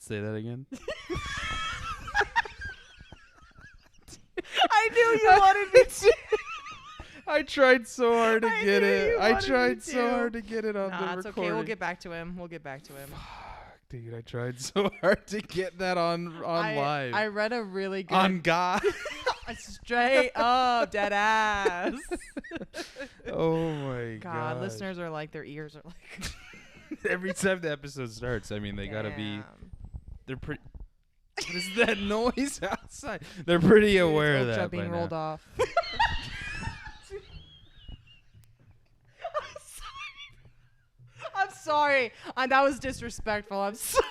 Say that again. I knew you wanted me to. I tried so hard to get it. I tried to. so hard to get it on the Nah, it's recording. okay. We'll get back to him. Dude, I tried so hard to get that on live. I read a really good. On God. Straight up, dead ass. Oh my God. Listeners are like, their ears are like. Every time the episode starts, I mean, they gotta be. Damn. They're pretty. What is that noise outside? They're pretty aware of that being by rolled now. off. I'm sorry. That was disrespectful. I'm sorry.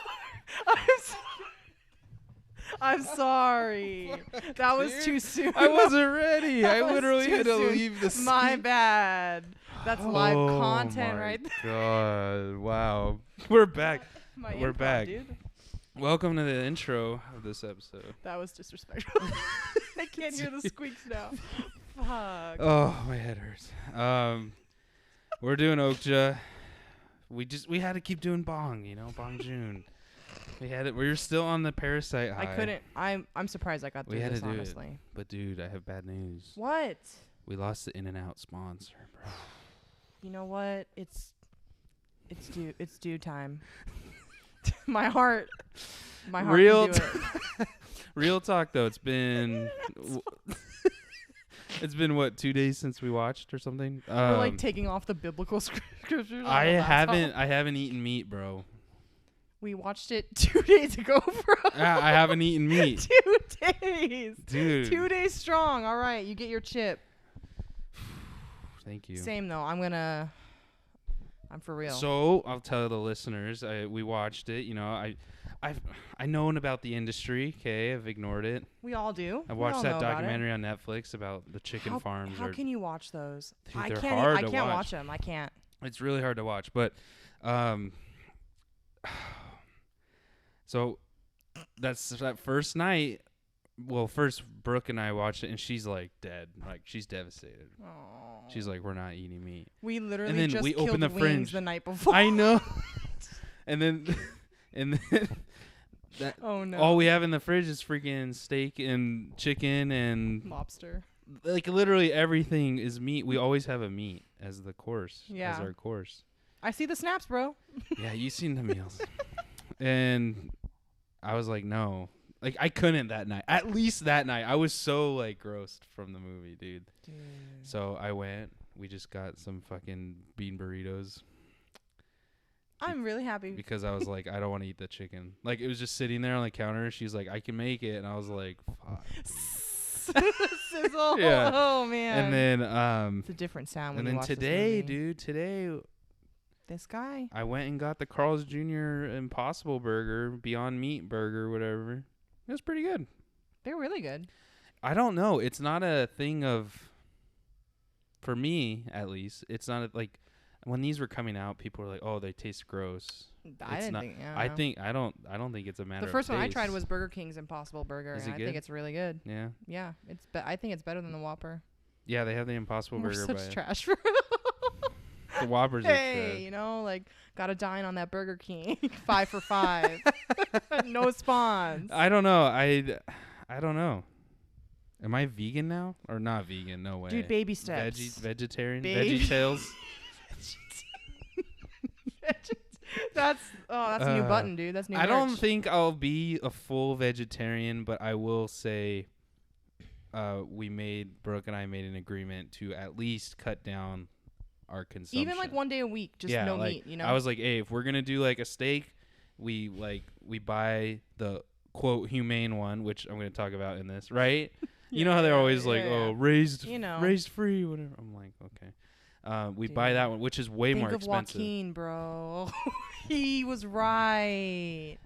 I'm sorry. That was too soon. I wasn't ready. That I was literally too had to soon. leave the scene. My bad. That's live content my right there. God. Wow. We're back. We're improv, back. Dude. Welcome to the intro of this episode. That was disrespectful. I can't hear the squeaks now. Fuck. Oh, my head hurts. We're doing Okja. We had to keep doing Bong, Bong Joon. We had it. We were still on the Parasite high. I couldn't. I'm surprised I got through We had this, to do honestly. it. But dude, I have bad news. What? We lost the In-N-Out sponsor, bro. You know what? It's due time. My heart Real can do it. Real talk though, it's been it's been what, 2 days since we watched or something? We're like taking off the biblical scriptures. On I the laptop. haven't eaten meat, bro. We watched it 2 days ago, bro. I haven't eaten meat. 2 days. Dude. 2 days strong. All right, you get your chip. Thank you. Same though. I'm for real. So I'll tell the listeners. We watched it. I've known about the industry. Okay, I've ignored it. We all do. I watched that documentary on Netflix about the chicken farms. How can you watch those? Dude, I they're can't. hard I to can't watch. watch them. I can't. It's really hard to watch, but so that's that first night. Well, first Brooke and I watched it, and she's like dead. Like she's devastated. Aww. She's like, we're not eating meat. We literally And then just we killed opened the wings fridge. the night before. I know. and then that. Oh no. All we have in the fridge is freaking steak and chicken and lobster. like literally everything is meat. We always have a meat as the course. Yeah. As our course. I see the snaps, bro. Yeah, you seen the meals. And I was like, no. Like I couldn't that night. At least that night. I was so like grossed from the movie, dude. So I went. We just got some fucking bean burritos. I'm really happy. Because I was like, I don't want to eat the chicken. Like it was just sitting there on the counter. She's like, I can make it. And I was like, fuck. Sizzle. Yeah. Oh man. And then it's a different sound when and you then watch today, this movie. dude, today This guy. I went and got the Carl's Jr. Impossible Burger, Beyond Meat Burger, whatever. It was pretty good. They're really good. I don't know. It's not a thing of, for me at least, it's not like when these were coming out, people were like, "Oh, they taste gross." I It's didn't not, think. Yeah. I don't think it's a matter. The first of one I taste. tried was Burger King's Impossible Burger, Is and it I good? think it's really good. Yeah. Yeah, I think it's better than the Whopper. Yeah, they have the Impossible We're Burger. such By trash. the Whoppers. Hey, like gotta dine on that Burger King. 5 for $5. No spawns. I don't know. I don't know. Am I vegan now or not vegan? No way. Dude, baby steps. Vegetarian. Baby. Veggie Tales. That's a new button, dude. That's new. I don't merch. think I'll be a full vegetarian, but I will say, Brooke and I made an agreement to at least cut down our consumption. Even like 1 day a week, just no meat. I was like, hey, if we're gonna do like a steak, we buy the quote humane one, which I'm gonna talk about in this, right? You know how they're always like, oh, raised free, whatever. I'm like, okay. We buy that one, which is way more expensive. Joaquin, bro. He was right.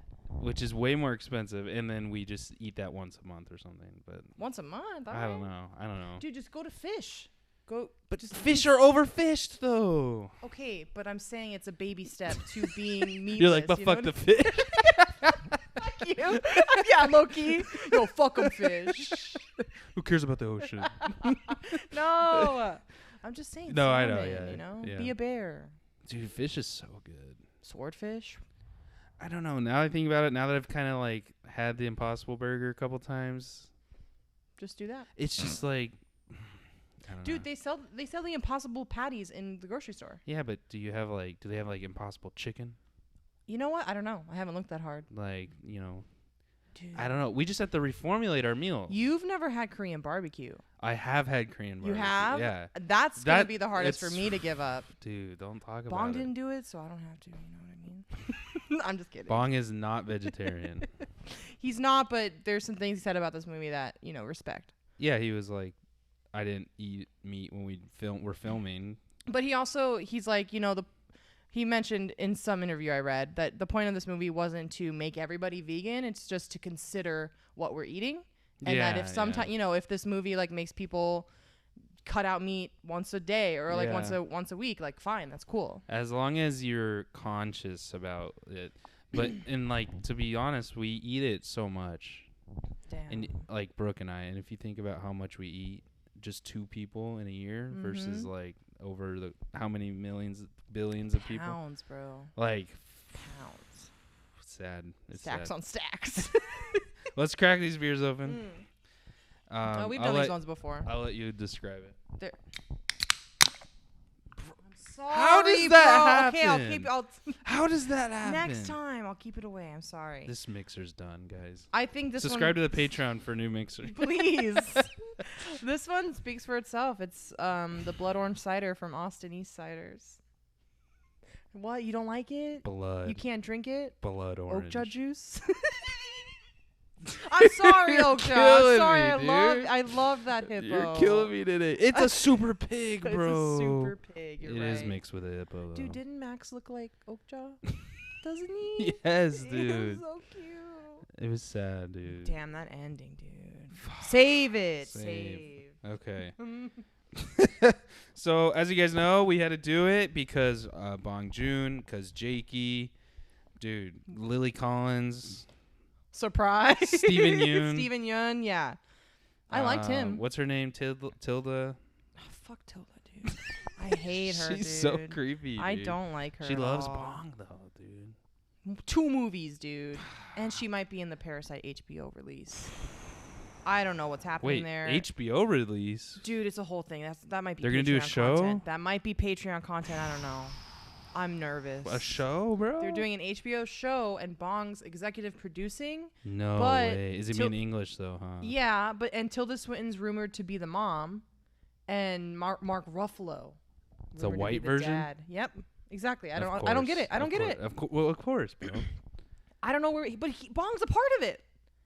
Which is way more expensive, and then we just eat that once a month or something. But once a month? I don't know. Dude, just go to fish. But just fish are overfished, though. Okay, but I'm saying it's a baby step to being meatless. You're like, but fuck the fish. Fuck you. Yeah, Loki. Yo, fuck 'em fish. Who cares about the ocean? No. I'm just saying. No, I salmon, know, yeah. You know? Yeah. Be a bear. Dude, fish is so good. Swordfish? I don't know. Now I think about it, now that I've kind of like had the Impossible Burger a couple times, just do that. it's just like, I don't know. Dude, they sell the Impossible patties in the grocery store. Yeah, but do they have like Impossible Chicken? You know what? I don't know. I haven't looked that hard. Like, you know, Dude. I don't know. We just have to reformulate our meal. You've never had Korean barbecue. I have had Korean barbecue. You have? Yeah. That's going to be the hardest for me to give up. Dude, don't talk about Bong it. didn't do it, so I don't have to. You know what I mean? I'm just kidding. Bong is not vegetarian. He's not, but there's some things he said about this movie that, respect. Yeah, he was like, I didn't eat meat when we're filming. But he's like, he mentioned in some interview I read that the point of this movie wasn't to make everybody vegan. It's just to consider what we're eating. And that if sometimes, if this movie like makes people cut out meat once a day or like once a week, like fine, that's cool. As long as you're conscious about it. But and like, to be honest, we eat it so much. Damn. And like Brooke and I, and if you think about how much we eat, just 2 people in a year versus like over the how many billions of people. Pounds, bro. Like pounds. Sad. It's stacks sad. on stacks. Let's crack these beers open. We've done these ones before. I'll let you describe it. There. I'm sorry, how does that happen? Okay, I'll how does that happen? Next time, I'll keep it away. I'm sorry. This mixer's done, guys. I think this Subscribe to the Patreon for a new mixer. Please. This one speaks for itself. It's the blood orange cider from Austin East Ciders. What? You don't like it? Blood. You can't drink it? Blood orange. Okja juice. I'm sorry, Okja. I'm sorry. I love that hippo. You're killing me today. It's a super pig, bro. It's a super pig. You're It right. is mixed with a hippo, though. Dude, didn't Max look like Okja? Doesn't he? Yes, He dude. was so cute. It was sad, dude. Damn, that ending, dude. Save it. Save. Okay. So, as you guys know, we had to do it because Bong Joon, because Jakey, dude, Lily Collins. Surprise. Steven Yeun. Steven Yeun, yeah. I liked him. What's her name? Tilda? Oh, fuck Tilda, dude. I hate her, She's dude. so creepy, dude. I don't like her She at loves all. Bong, though, dude. 2 movies, dude. And she might be in the Parasite HBO release. I don't know what's happening there. HBO release? Dude, it's a whole thing. That might be They're Patreon gonna do a show? content. That might be Patreon content. I don't know. I'm nervous. A show, bro? They're doing an HBO show and Bong's executive producing. No but way. Is it in English, though, huh? Yeah, but Tilda Swinton's rumored to be the mom, and Mark Ruffalo. It's a rumored to white be the version? Dad. Yep, exactly. I don't get it. I don't get it. Well, of course, bro. I don't know where, but Bong's a part of it.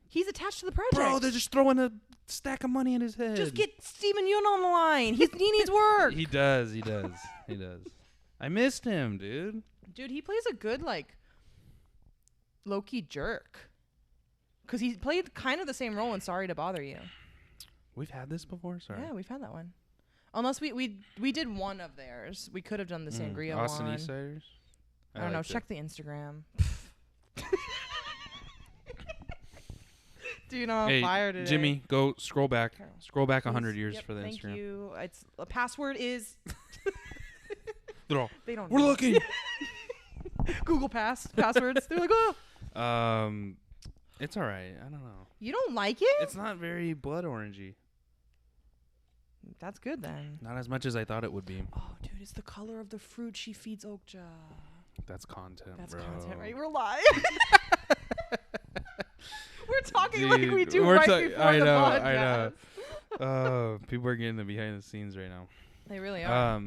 He's attached to the project. Bro, they're just throwing a stack of money in his head. Just get Steven Yeun on the line. He needs work. He does. I missed him, dude. Dude, he plays a good, like, low-key jerk. Because he played kind of the same role in Sorry to Bother You. We've had this before? Sorry. Yeah, we've had that one. Unless we did one of theirs. We could have done the Sangria Austin one. East Siders? I don't know. Check the Instagram. Dude, I'm on fire today. Jimmy, go scroll back. Okay. Scroll back 100 years for the thank Instagram. you. It's a password is. They don't. We're know. looking. Google passwords. They're like, oh. It's all right. I don't know. You don't like it? It's not very blood orangey. That's good then. Not as much as I thought it would be. Oh, dude, it's the color of the fruit she feeds Okja. That's content, That's bro. content, right? We're live. We're talking Dude, like we do right before I the know, podcast. I know. People are getting the behind the scenes right now. They really are.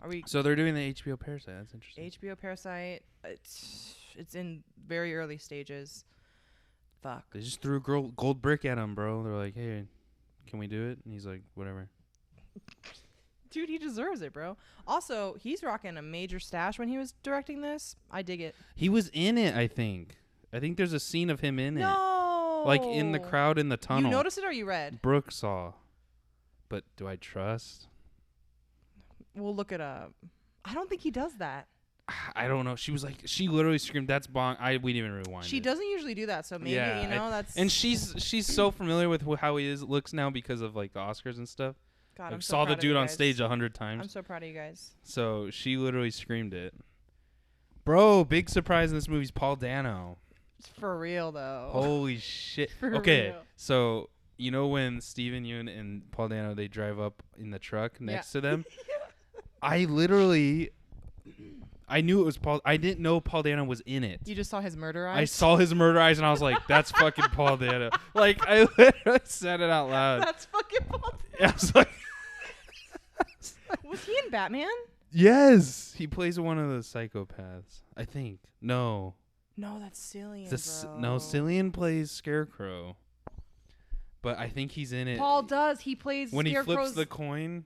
Are we? So they're doing the HBO Parasite. That's interesting. HBO Parasite. It's in very early stages. Fuck. They just threw a gold brick at him, bro. They're like, "Hey, can we do it?" And he's like, "Whatever." Dude, he deserves it, bro. Also, he's rocking a major stash when he was directing this. I dig it. He was in it, I think. I think there's a scene of him in it. No. Like in the crowd in the tunnel. You noticed it or you read? Brooke saw. But do I trust? We'll look it up. I don't think he does that. I don't know. She was like, she literally screamed, "That's Bong." We didn't even rewind. She doesn't usually do that, so maybe that's. And she's so familiar with how he looks now because of like the Oscars and stuff. God, like, I'm so saw proud the of dude you on guys. stage 100 times. I'm so proud of you guys. So she literally screamed it. Bro, big surprise in this movie is Paul Dano. For real though. Holy shit. Okay, so you know when Steven Yeun and Paul Dano they drive up in the truck next to them? I knew it was Paul. I didn't know Paul Dano was in it. You just saw his murder eyes? I saw his murder eyes and I was like, that's fucking Paul Dano. Like, I literally said it out loud. That's fucking Paul I Dano. was like, was he in Batman? Yes. He plays one of the psychopaths. I think. No, that's Cillian, bro. No, Cillian plays Scarecrow. But I think he's in it. Paul does. He plays when Scarecrow's... he flips the coin.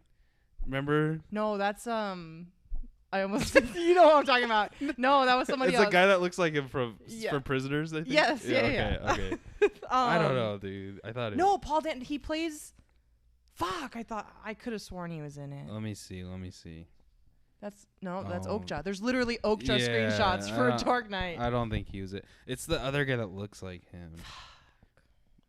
Remember? No, that's I almost you know what I'm talking about. No, that was somebody else. It's a guy that looks like him from Prisoners, I think. Yes, Okay. I don't know, dude. I thought No, Paul Dano, he plays Fuck, I could have sworn he was in it. Let me see. That's Okja. There's literally Okja screenshots for Dark Knight. I don't think he was it. It's the other guy that looks like him.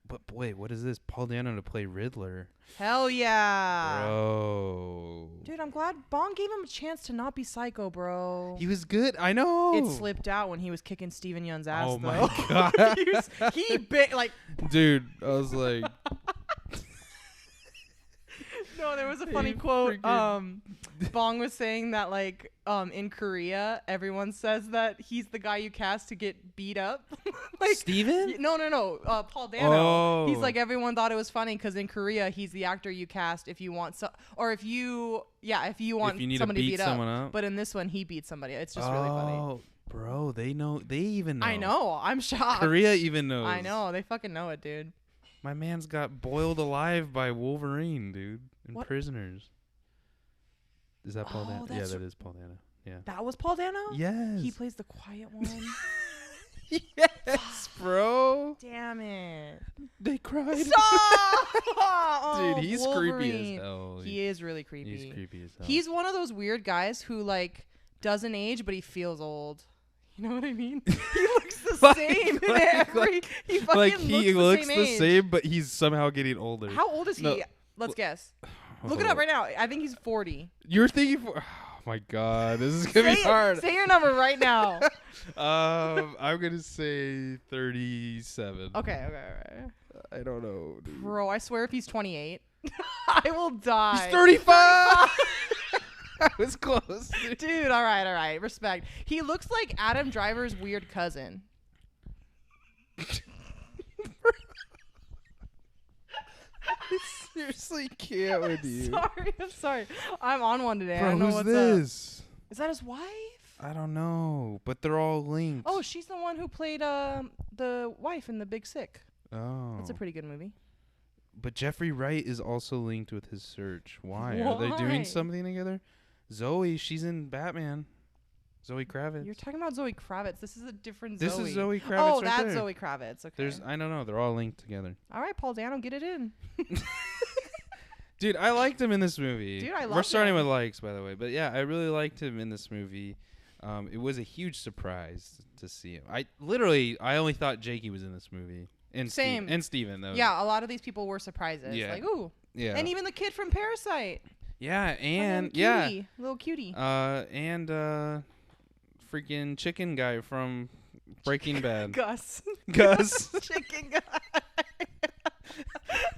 But wait, what is this? Paul Dano to play Riddler. Hell yeah. Bro. Dude, I'm glad Bong gave him a chance to not be psycho, bro. He was good. I know. It slipped out when he was kicking Steven Yeun's ass, though. My God. he bit like... Dude, I was like... No, there was a funny quote. Bong was saying that like in Korea, everyone says that he's the guy you cast to get beat up. Like Steven? No. Paul Dano. Oh. He's like everyone thought it was funny because in Korea he's the actor you cast if you want if you want need somebody to beat beat someone up. But in this one he beats somebody. It's just really funny. Oh, bro, they even know. I know. I'm shocked. Korea even knows. I know. They fucking know it, dude. My man's got boiled alive by Wolverine, dude. In Prisoners. Is that Paul Dano? Yeah, that is Paul Dano. Yeah. That was Paul Dano? Yes. He plays the quiet one. Yes, bro. Damn it. They cried. Stop! Dude, he's Wolverine. creepy as hell. He is really creepy. He's creepy as hell. He's one of those weird guys who like doesn't age, but he feels old. You know what I mean? He looks the same in every. He fucking looks the same, but he's somehow getting older. How old is he? Let's guess. Look it up right now. I think he's 40. You're thinking oh my God, this is gonna be hard. Say your number right now. I'm gonna say 37. Okay, all right. I don't know, dude. Bro, I swear if he's 28, I will die. He's 35. I was close. Dude, all right. Respect. He looks like Adam Driver's weird cousin. I seriously can't with you. I'm sorry. I'm on one today. Bro, I don't know who's what's this? up. Is that his wife? I don't know, but they're all linked. Oh, she's the one who played the wife in The Big Sick. Oh. That's a pretty good movie. But Jeffrey Wright is also linked with his search. Why? Are they doing something together? Zoe, she's in Batman. Zoe Kravitz. You're talking about Zoe Kravitz. This is a different Zoe. This is Zoe Kravitz. Oh, right that's there. Zoe Kravitz. Okay. I don't know. They're all linked together. All right, Paul Dano, get it in. Dude, I liked him in this movie. Dude, I love We're starting him. with likes, by the way. But yeah, I really liked him in this movie. It was a huge surprise to see him. I only thought Jakey was in this movie. And Same. And Steven, though. Yeah, a lot of these people were surprises. Yeah. Like, ooh. Yeah. And even the kid from Parasite. Yeah, and cutie, little cutie. And freaking chicken guy from Breaking Bad. Gus. Chicken guy.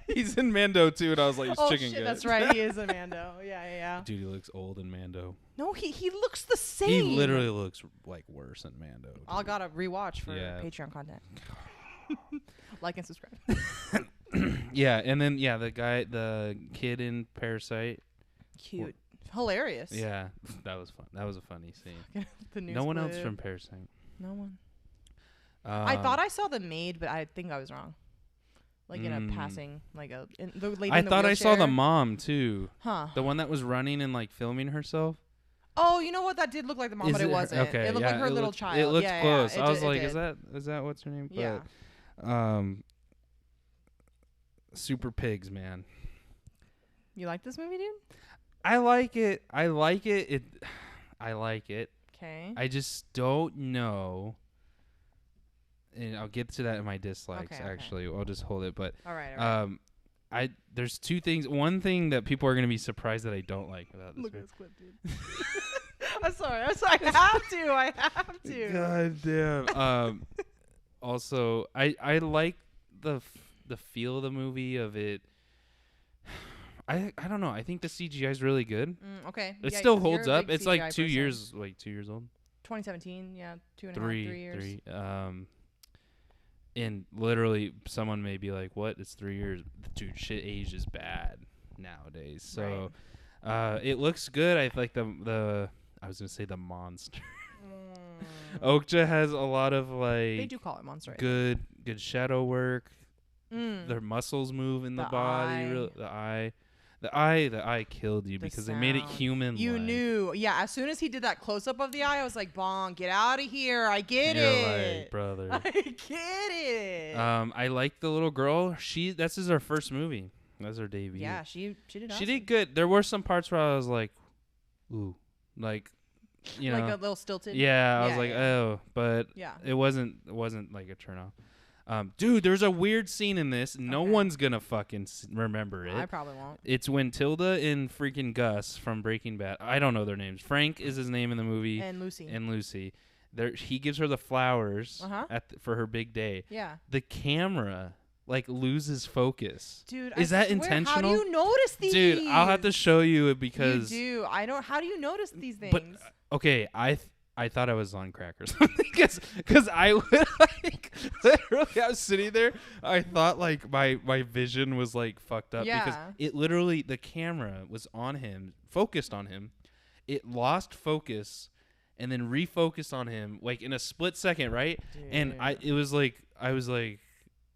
He's in Mando too, and I was like, he's chicken guy. That's right. He is in Mando. Yeah. Dude, he looks old in Mando. No, he looks the same. He literally looks like worse in Mando. Dude. I gotta rewatch for Patreon content. Like and subscribe. Yeah, and then the kid in Parasite. Cute. Hilarious. Yeah, that was fun. That was a funny scene. No one else from Parasite. No one. I thought I saw the maid, but I think I was wrong. Like in a passing, like the lady I in the thought wheelchair. I saw the mom too. Huh. The one that was running and like filming herself. Oh, you know what? That did look like the mom, but it wasn't. Okay, it looked like her little child. It looked close. I was like, is that what's her name? Yeah. But, Super Pigs, man. You like this movie, dude? I like it. I like it. Okay. I just don't know. And I'll get to that in my dislikes. Okay. Actually, I'll just hold it. But all right. There's two things. One thing that people are gonna be surprised that I don't like about this. Look at this clip, dude. I'm sorry. I have to. God damn. Also, I like the feel of the movie of it. I don't know. I think the CGI is really good. Okay. It still holds up. It's like 2 years, like 2 years old. 2017. Yeah, 3 years. And literally, someone may be like, "What? It's 3 years, dude. Shit ages bad nowadays." So, it looks good. I like the. I was gonna say the monster. Okja has a lot of like. They do call it monster. Good shadow work. Their muscles move in the body. The eye killed you because they made it human. You knew. Yeah, as soon as he did that close up of the eye, I was like, Bong, get out of here. I get it. Like, brother. I get it. I like the little girl. This is her first movie. That's her debut. Yeah, she did awesome. She did good. There were some parts where I was like, ooh. Like, you know. Like a little stilted. Yeah, I was like, oh. But it wasn't like a turn off. Dude, there's a weird scene in this. No one's gonna fucking remember it. I probably won't. It's when Tilda and freaking Gus from Breaking Bad. I don't know their names. Frank is his name in the movie. And Lucy. He gives her the flowers for her big day. Yeah. The camera like loses focus. Dude, is that intentional? How do you notice these? Dude, I'll have to show you it because you do. I don't. How do you notice these things? But okay, I thought I was on crack or something because I would like literally I was sitting there. I thought like my vision was like fucked up because it literally the camera was on him, focused on him. It lost focus and then refocused on him like in a split second, right? Dude. And I was like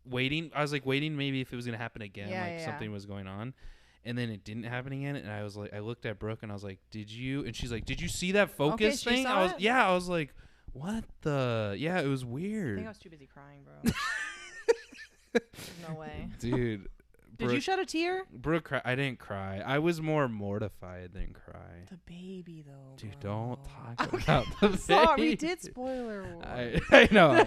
waiting. I was like waiting maybe if it was gonna happen again, something was going on. And then it didn't happen again, and I was like, I looked at Brooke, and I was like, "Did you?" And she's like, "Did you see that focus thing?" I was like, "What the?" Yeah, it was weird. I think I was too busy crying, bro. There's no way, dude. Did you shed a tear? Brooke, I didn't cry. I was more mortified than cry. The baby, though. Dude, don't talk about the baby. Sorry, we did spoiler. I know.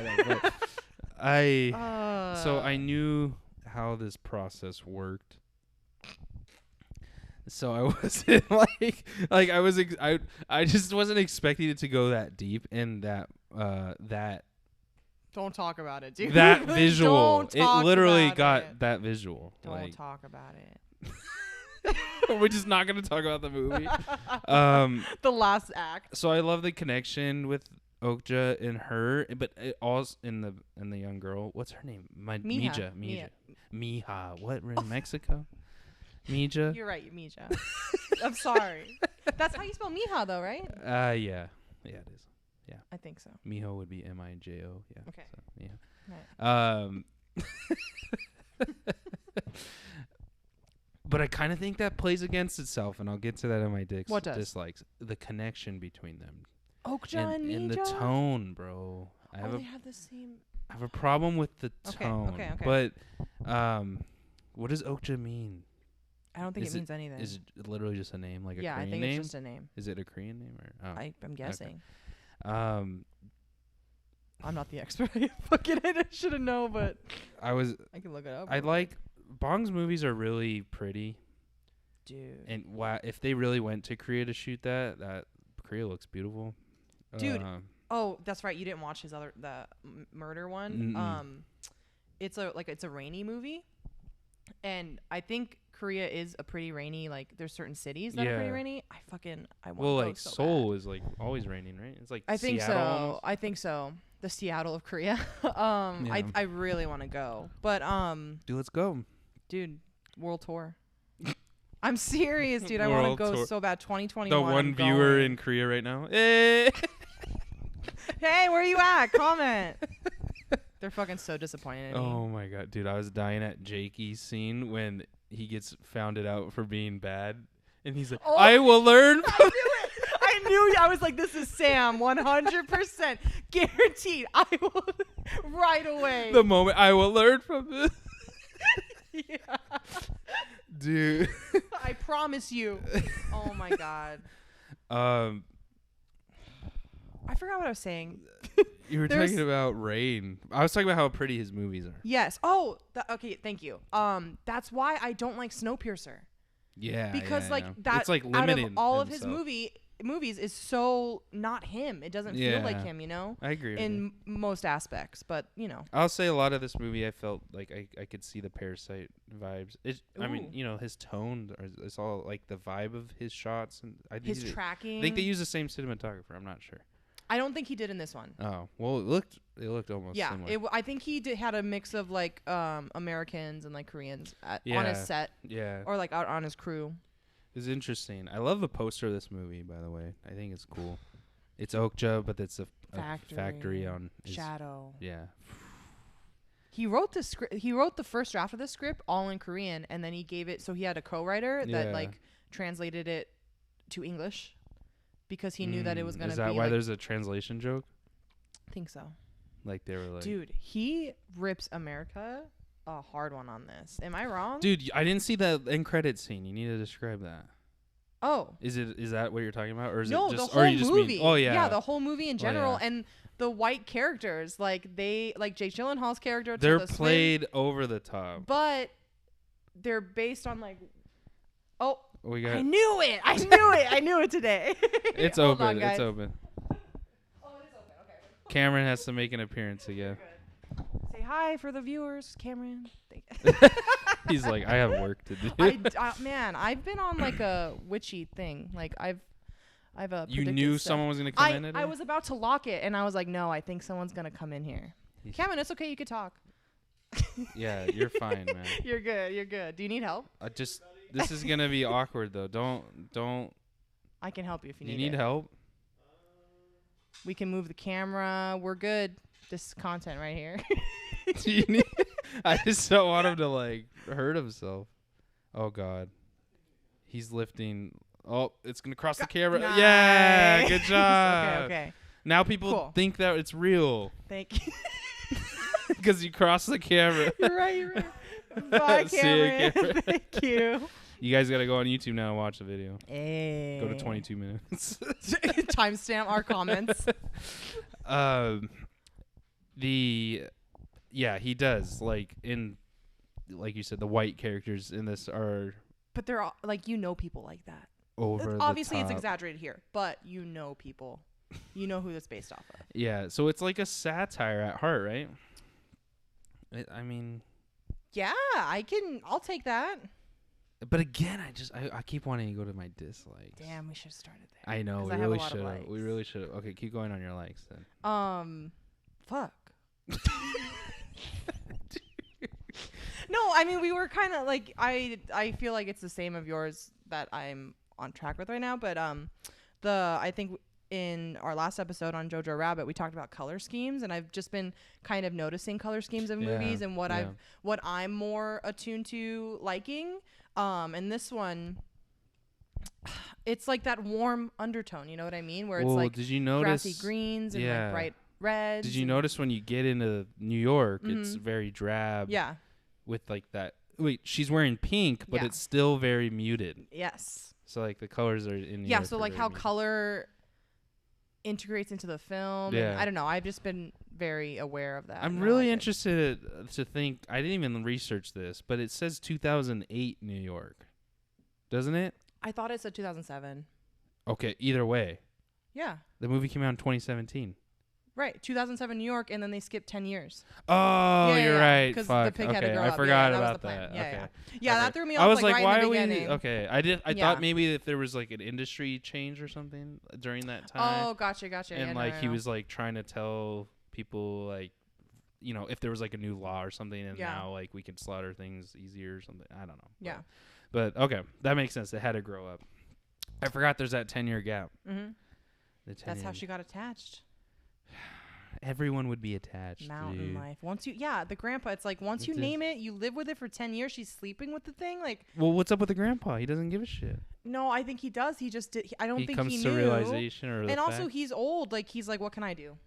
So I knew how this process worked. So I wasn't I just wasn't expecting it to go that deep and that don't talk about it, dude. That visual. It literally got that visual. Don't talk about it. We're just not gonna talk about the movie. The last act. So I love the connection with Okja and her, but it also in the young girl. What's her name? Mija. What? We're in Mexico. Mija. You're right, Mija. I'm sorry. That's how you spell Mija, though, right? Yeah, it is. Yeah, I think so. Mijo would be Mijo. Yeah. Okay. So, yeah. Right. But I kind of think that plays against itself, and I'll get to that in my dislikes. The connection between them. Okja and Mija? And the tone, bro. They have the same. I have a problem with the tone. Okay. But what does Okja mean? I don't think it means anything. Is it literally just a name, like a Korean name? Yeah, I think it's just a name. Is it a Korean name or? Oh. I'm guessing. Okay. I'm not the expert. I should have known, but I can look it up. I like Bong's movies are really pretty, dude. And if they really went to Korea to shoot that Korea looks beautiful, dude. Oh, that's right. You didn't watch the murder one. Mm-mm. It's a rainy movie, and I think Korea is a pretty rainy. Like there's certain cities that are pretty rainy. I want. Well, like so Seoul is like always raining, right? It's like Seattle I think so. The Seattle of Korea. I really want to go, but dude, let's go, dude. World tour. I'm serious, dude. I want to go so bad. 2021. The one viewer in Korea right now. Hey, where you at? Comment. They're fucking so disappointed in me. Oh my god, dude. I was dying at Jakey's scene when he gets founded out for being bad, and he's like, I will learn from I knew. I was like, this is Sam, 100% guaranteed. I will right away. The moment I will learn from this. Yeah. Dude. I promise you. Oh my god. I forgot what I was saying. You were talking about rain. I was talking about how pretty his movies are. Yes. Oh, okay. Thank you. That's why I don't like Snowpiercer. Yeah. Because that it's like limited out of all of his movies is so not him. It doesn't feel like him, you know? I agree in most aspects, but, you know. I'll say a lot of this movie I felt like I could see the Parasite vibes. I mean, you know, his tone, it's all like the vibe of his shots. And his tracking. I think they use the same cinematographer. I'm not sure. I don't think he did in this one. Oh, well, it looked almost similar. Yeah, I think he had a mix of like Americans and like Koreans on his set. Yeah. Or like out on his crew. It's interesting. I love the poster of this movie, by the way. I think it's cool. It's Okja, but it's a factory on Shadow. Yeah. He wrote the script. He wrote the first draft of the script all in Korean, and then he gave it. So he had a co-writer that like translated it to English. Because he knew that it was going to be. Is that why there's a translation joke? I think so. Like they were like. Dude, he rips America a hard one on this. Am I wrong? Dude, I didn't see the end credit scene. You need to describe that. Oh. Is that what you're talking about, or is no, it just the whole movie? Oh yeah. Yeah, the whole movie in general, and the white characters, like Jake Gyllenhaal's character. They're played over the top. But they're based on like. Oh. I knew it. I knew it today. It's open. It's open. Oh, it is open. Okay. Cameron has to make an appearance again. Say hi for the viewers, Cameron. He's like, I have work to do. Man, I've been on like a witchy thing. Like I've You knew stuff. someone was gonna come in. I was about to lock it, and I was like, no, I think someone's gonna come in here. Cameron, it's okay. You could talk. Yeah, you're fine, man. You're good. Do you need help? This is gonna be awkward though. Don't. I can help you if you need. You need help? We can move the camera. We're good. This is content right here. I just don't want him to like hurt himself. Oh God, he's lifting. Oh, it's gonna cross the camera. Nice. Yeah, good job. Okay. Now people think that it's real. Thank you. Because you crossed the camera. You're right. Bye, Cameron. Thank you. You guys got to go on YouTube now and watch the video. Hey. Go to 22 minutes. Timestamp our comments. He does. Like you said, the white characters in this are. But they're all, like, people like that. Obviously, it's exaggerated here, but people. You know who it's based off of. Yeah, so it's like a satire at heart, right? Yeah, I'll take that. But again, I keep wanting to go to my dislikes. Damn, we should have started there. I know, we really should have. We really should have. Okay, keep going on your likes then. Fuck. No, we were kind of like, I feel like it's the same of yours that I'm on track with right now, but I think in our last episode on Jojo Rabbit, we talked about color schemes, and I've just been kind of noticing color schemes of movies and what I'm more attuned to liking. And this one, it's like that warm undertone, you know what I mean? Where it's like did you notice, grassy greens and like bright reds. Did you notice when you get into New York, it's very drab? Yeah. With like that. Wait, she's wearing pink, but it's still very muted. Yes. So like the colors are in New York. Yeah, so like how color integrates into the film. Yeah. And I don't know. I've just been very aware of that. I'm really interested to think. I didn't even research this, but it says 2008 New York, doesn't it? I thought it said 2007. Okay, either way. Yeah. The movie came out in 2017. Right, 2007 New York, and then they skipped 10 years. Oh, you're right. Because the pig had to grow up. I forgot about that. Yeah, that threw me off. I was like, right why in the are beginning. we? Okay, I thought maybe if there was like an industry change or something during that time. Oh, gotcha. And he was like trying to tell people like, if there was like a new law or something, and now like we could slaughter things easier or something. I don't know. Yeah. But okay, that makes sense. It had to grow up. I forgot there's that 10-year gap. Mm-hmm. That's how she got attached. Everyone would be attached. Mountain life. The grandpa. It's like once you name it, you live with it for 10 years. She's sleeping with the thing. Like, well, what's up with the grandpa? He doesn't give a shit. No, I think he does. He just did. I don't think he knew. He comes to realization, and also he's old. Like he's like, what can I do?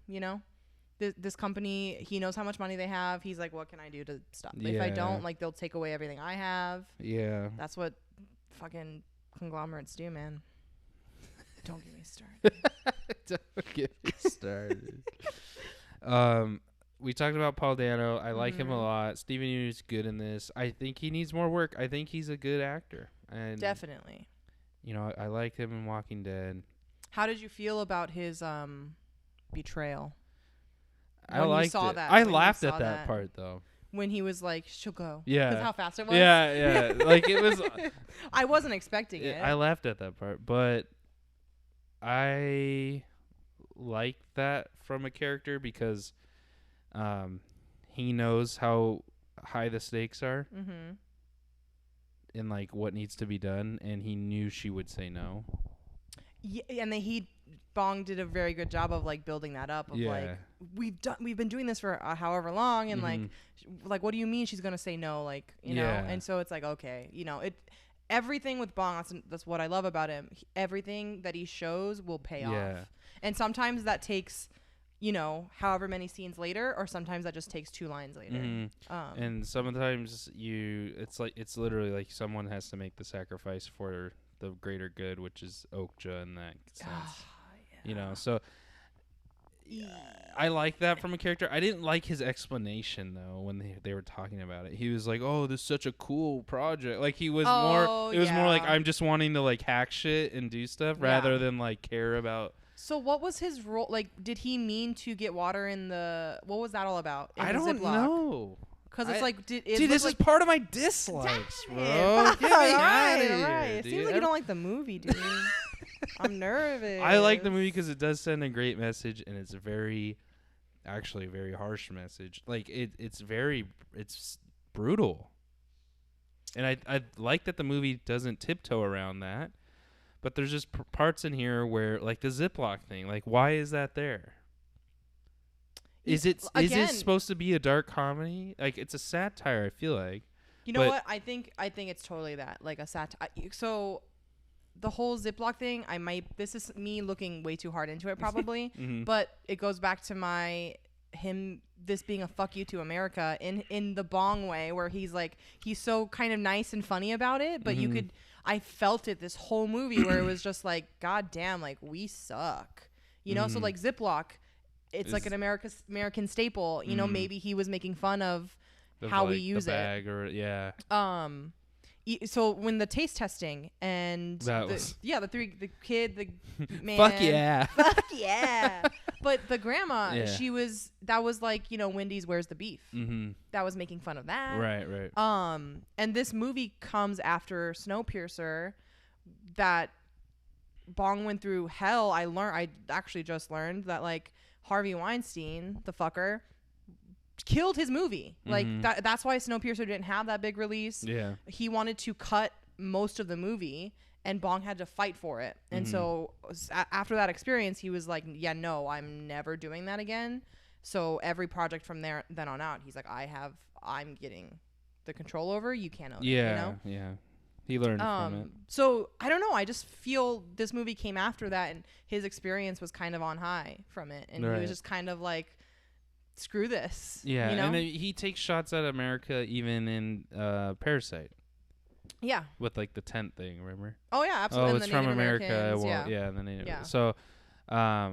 This company. He knows how much money they have. He's like, what can I do to stop? Yeah. If I don't, like, they'll take away everything I have. Yeah. That's what fucking conglomerates do, man. Don't get me started. Don't get me started. We talked about Paul Dano. I like him a lot. Steven Yeun is good in this. I think he needs more work. I think he's a good actor. And definitely. I like him in Walking Dead. How did you feel about his betrayal? I liked it. I laughed at that part though. When he was like, she'll go. Yeah. Because how fast it was. Yeah. Like it was. I wasn't expecting it. I laughed at that part, but I like that from a character because he knows how high the stakes are and like what needs to be done, and he knew she would say no. Yeah, and then Bong did a very good job of like building that up of like we've been doing this for however long, and like what do you mean she's gonna say no, like you know? And so it's like, okay, you know, everything with Bong, that's what I love about him. Everything that he shows will pay off, and sometimes that takes, you know, however many scenes later, or sometimes that just takes 2 lines later. And sometimes it's literally like someone has to make the sacrifice for the greater good, which is Okja in that sense. You know, so I like that from a character. I didn't like his explanation though when they were talking about it. He was like, "Oh, this is such a cool project." Like he was more. It was more like, I'm just wanting to like hack shit and do stuff rather than like care about. So what was his role? Like, did he mean to get water in the? What was that all about? I don't know. Because it's like, dude, this is part of my dislikes, bro. Get me out of here, It seems like you don't like the movie, dude. I'm nervous. I like the movie because it does send a great message, and it's actually a very harsh message. Like it's brutal, and I like that the movie doesn't tiptoe around that. But there's just parts in here where, like the Ziploc thing, like why is that there? Is it supposed to be a dark comedy? Like it's a satire, I feel like. You know what? I think it's totally that, like a satire. So the whole Ziploc thing, this is me looking way too hard into it probably, but it goes back to this being a fuck you to America in the Bong way, where he's so kind of nice and funny about it, but I felt it this whole movie where it was just like, God damn, like we suck, you know? So like Ziploc, it's like an American staple, you know, maybe he was making fun of how we use the bag it. So when the taste testing and the kid, the man, fuck yeah. But the grandma, that was like, you know, Wendy's Where's the Beef? That was making fun of that. Right. And this movie comes after Snowpiercer, that Bong went through hell. I actually just learned that like Harvey Weinstein, the fucker, killed his movie. Like that's why Snowpiercer didn't have that big release. Yeah. He wanted to cut most of the movie, and Bong had to fight for it. And so after that experience, he was like, yeah, no, I'm never doing that again. So every project from then on out, he's like, I'm getting the control over. You can't own it, you know? Yeah. He learned from it. So I don't know. I just feel this movie came after that, and his experience was kind of on high from it. And he was just kind of like, screw this. Yeah, you know? and he takes shots at America even in Parasite. Yeah. With like the tent thing, remember? Oh yeah, absolutely. Oh, it's from America. And the Native. Yeah. So, I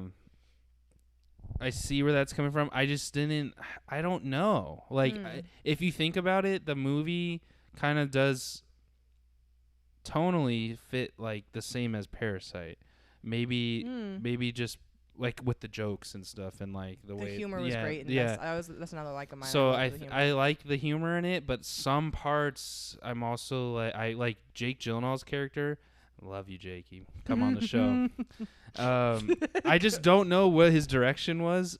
see where that's coming from. I just didn't. I don't know. Like, if you think about it, the movie kind of does tonally fit like the same as Parasite. Maybe just like with the jokes and stuff, and like the way humor was great. And that's another like of mine. So I like the humor in it, but some parts I'm also like, I like Jake Gyllenhaal's character. Love you, Jakey. Come on the show. I just don't know what his direction was.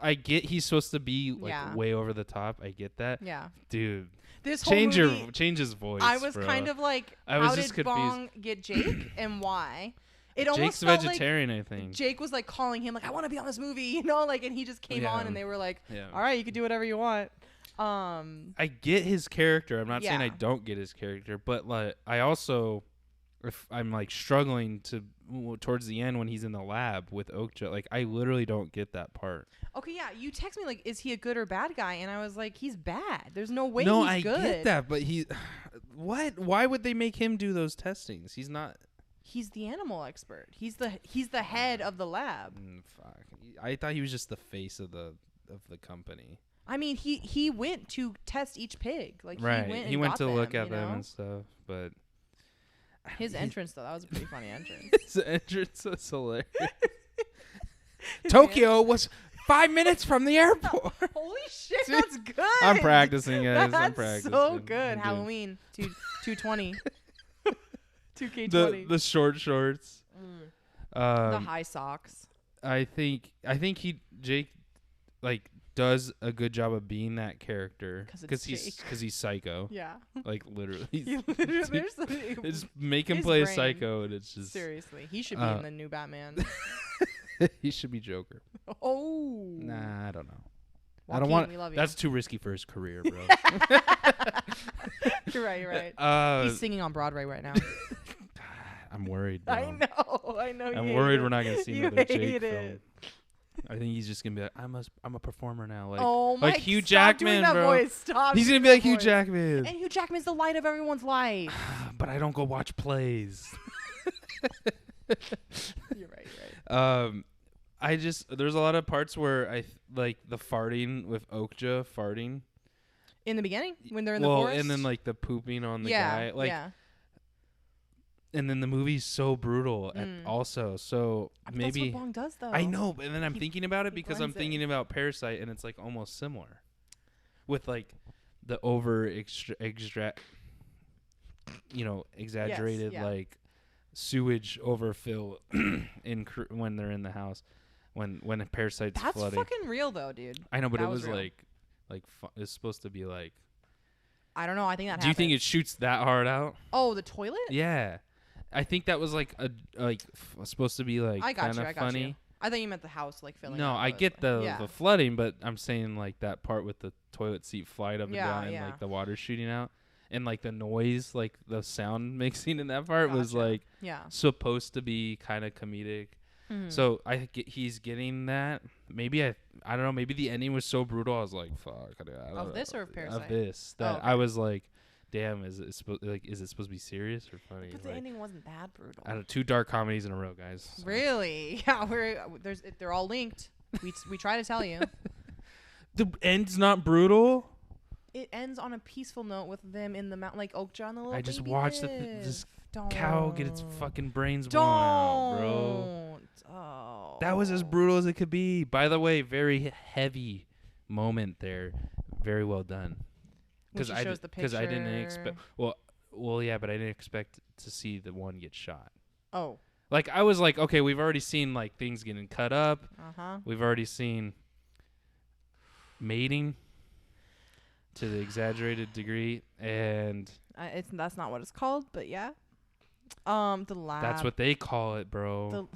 I get he's supposed to be like way over the top. I get that. Yeah, dude. This whole movie, change his voice. I was kind of like, how did Bong get Jake and why? It almost Jake's vegetarian, like I think. Jake was like calling him like, I want to be on this movie, you know, like, and he just came on, and they were like, all right, you can do whatever you want. I get his character. I'm not saying I don't get his character, but like I also, if I'm like struggling towards the end when he's in the lab with Okja, like I literally don't get that part. Okay, yeah, you text me like, is he a good or bad guy? And I was like, he's bad. There's no way he's good. No, I get that, but what? Why would they make him do those testings? He's not. He's the animal expert. He's the head of the lab. Fuck. I thought he was just the face of the company. I mean, he went to test each pig. Like he went to look at them and stuff. But His entrance, though, that was a pretty funny entrance. His entrance was hilarious. Tokyo was 5 minutes from the airport. Holy shit, that's good. I'm practicing, guys. That's I'm practicing. so good. Halloween, 220. 2K20. The short shorts. The high socks. I think Jake like does a good job of being that character because he's psycho. Yeah. Like literally. Just make him play a psycho, and it's just seriously. He should be in the new Batman. He should be Joker. Oh. Nah, I don't know. Joaquin, I don't want. we love you. That's too risky for his career, bro. You're right. He's singing on Broadway right now. I'm worried. Bro. I know. I'm worried we're not gonna see another Jake it. film. I think he's just gonna be like, I'm a performer now, like like Hugh stop Jackman, doing that bro. Voice. Stop. He's gonna be like Hugh Jackman. And Hugh Jackman's the light of everyone's life. But I don't go watch plays. You're right. There's a lot of parts where I like the farting with Okja farting. In the beginning, when they're in the forest? And then like the pooping on the guy. Like, and then the movie's so brutal also. So maybe that's what Bong does though. I know, but then I'm thinking about it because I'm thinking about Parasite, and it's like almost similar. With like the exaggerated like sewage overfill when they're in the house when a parasite's flooding. That's fucking real though, dude. I know, but it was like it's supposed to be like, I don't know. I think that. Do you think it shoots that hard out? Oh, the toilet? Yeah, I think that was like supposed to be like kind of funny. I thought you meant the house like filling. No, I get the flooding, but I'm saying like that part with the toilet seat flying up and down and like the water shooting out. And like the noise, like the sound mixing in that part was like supposed to be kind of comedic. Mm-hmm. So he's getting that. Maybe I don't know. Maybe the ending was so brutal. I was like, fuck. Of this or of Parasite? Of this. That I was like, damn. Is it supposed to be serious or funny? But the ending wasn't that brutal. Out of 2 dark comedies in a row, guys. So. Really? Yeah. They're all linked. We try to tell you. The end's not brutal. It ends on a peaceful note with them in the mountain, like Okja and the little baby. I just watched this cow get its fucking brains blown out, bro. Oh. That was as brutal as it could be. By the way, very heavy moment there. Very well done. Because I didn't expect. Well, yeah, but I didn't expect to see the one get shot. Oh. Like I was like, okay, we've already seen like things getting cut up. We've already seen mating. To the exaggerated degree, and that's not what it's called, but yeah, the lab. That's what they call it, bro.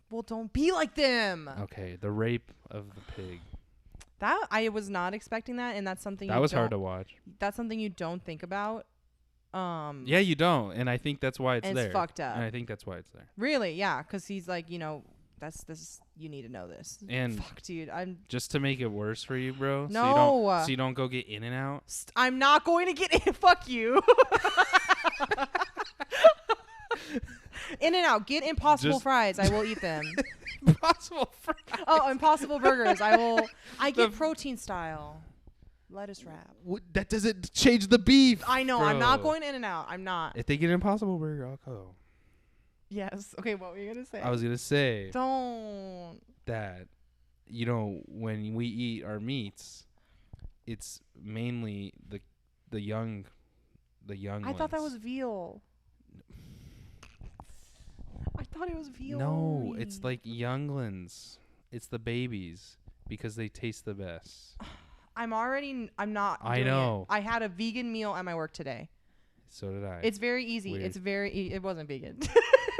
Well, don't be like them. Okay, the rape of the pig. That I was not expecting that, and that's something that was hard to watch. That's something you don't think about. Yeah, you don't, and I think that's why it's there. It's fucked up. And I think that's why it's there. Really? Yeah, because he's like, this. You need to know this. And fuck, dude, I'm just to make it worse for you, bro. No, so you don't go get in and out. I'm not going to get in. Fuck you. In and out. Get Impossible fries. I will eat them. Impossible fries. Oh, Impossible burgers. I get protein style. Lettuce wrap. That doesn't change the beef. I know. Bro. I'm not going in and out. I'm not. If they get an Impossible burger, I'll go. Yes. Okay, what were you going to say? I was going to say. Don't. That, when we eat our meats, it's mainly the young I thought that was veal. I thought it was veal. No, only. it's like younglings. It's the babies because they taste the best. I'm not. I know. I had a vegan meal at my work today. So did I. It's very easy. Weird. It wasn't vegan.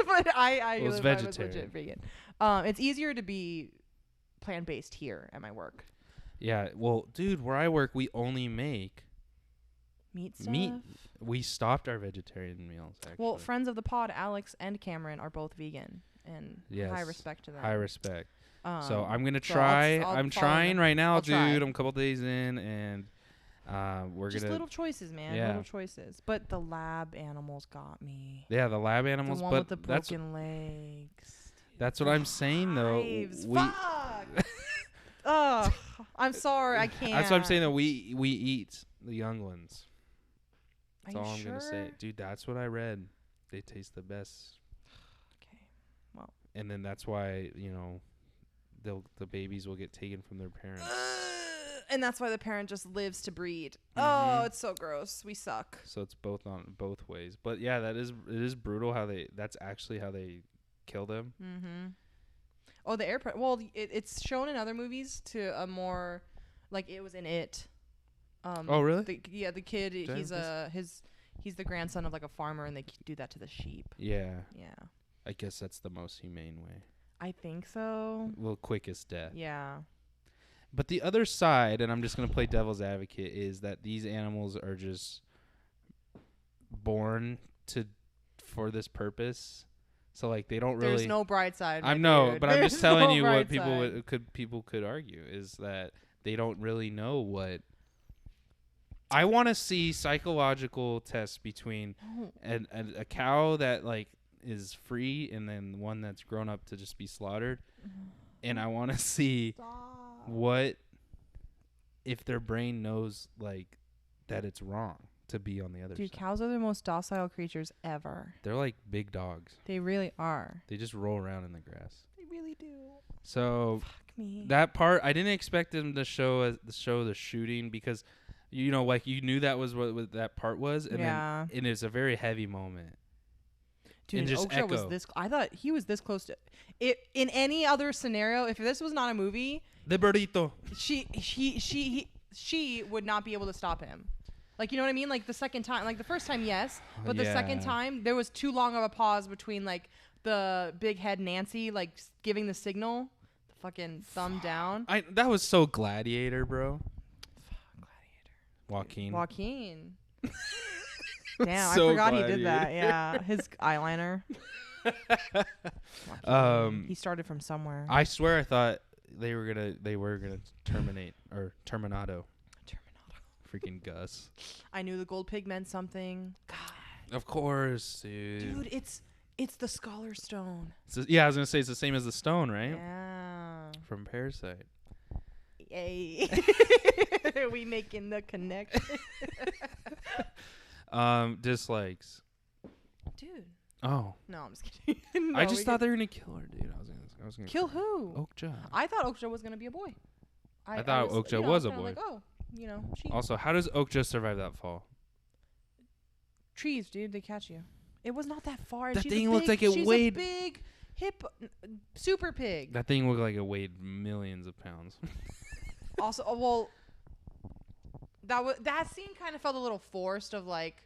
But I was vegetarian. I was legit vegan. It's easier to be plant-based here at my work. Yeah, well, dude, where I work, we only make meat stuff. We stopped our vegetarian meals, actually. Well, friends of the pod, Alex and Cameron, are both vegan, and high respect to them. High respect. So I'm gonna try. I'm trying right now, dude. I'm a couple days in, and we're just gonna little choices, man. Yeah. Little choices. But the lab animals got me. Yeah, the lab animals. The one with the broken legs. That's what I'm saying, though. Fuck. Ugh. I'm sorry. I can't. That's what I'm saying. That we eat the young ones. That's all I'm sure? gonna say, dude. That's what I read. they taste the best. Okay. Well. And then that's why, the babies will get taken from their parents. And that's why the parent just lives to breed. Mm-hmm. Oh, it's so gross. We suck. So it's both ways. But yeah, it is brutal that's actually how they kill them. Mm-hmm. Oh, the airport. Well, it's shown in other movies to a more, like it was in It. Oh really? The kid. He's the grandson of like a farmer, and they do that to the sheep. Yeah. Yeah. I guess that's the most humane way. I think so. Well, quickest death. Yeah. But the other side, and I'm just going to play devil's advocate, is that these animals are just born for this purpose. So like they don't really. There's no bright side. I know, dude. but I'm just telling you what side. people could argue is that they don't really know what. I want to see psychological tests between a cow that like is free and then one that's grown up to just be slaughtered, and I want to see what if their brain knows like that it's wrong to be on the other side. Dude, cows are the most docile creatures ever. They're like big dogs. They really are. They just roll around in the grass. They really do. So fuck me. That part I didn't expect them to show the shooting because like you knew that was what that part was, and then and it's a very heavy moment. Dude, and just Okja was this. I thought he was this close to it. In any other scenario, if this was not a movie, the burrito, she would not be able to stop him. Like, you know what I mean? Like the second time, like the first time, yes, but the second time there was too long of a pause between like the big head Nancy like giving the signal, the fucking thumb down. That was so Gladiator, bro. Joaquin. So Damn, I forgot Gladiator. He did that. Yeah, his eyeliner. He started from somewhere. I swear I thought they were gonna terminate or Terminato. Freaking Gus. I knew the gold pig meant something. God. Of course, dude. Dude, it's the Scholar Stone. I was gonna say it's the same as the stone, right? Yeah. From Parasite. Yay. We making the connection. Dislikes. Dude. Oh. No, I'm just kidding. No, I just thought they were gonna kill her, dude. I was gonna kill who? Okja. I thought Okja was gonna be a boy. I thought Okja was a boy. Like, oh, she. Also, how does Okja survive that fall? Trees, dude. They catch you. It was not that far. That thing looked like it weighed. She's a big, hip, super pig. That thing looked like it weighed millions of pounds. Also, well, that scene kind of felt a little forced. Of like,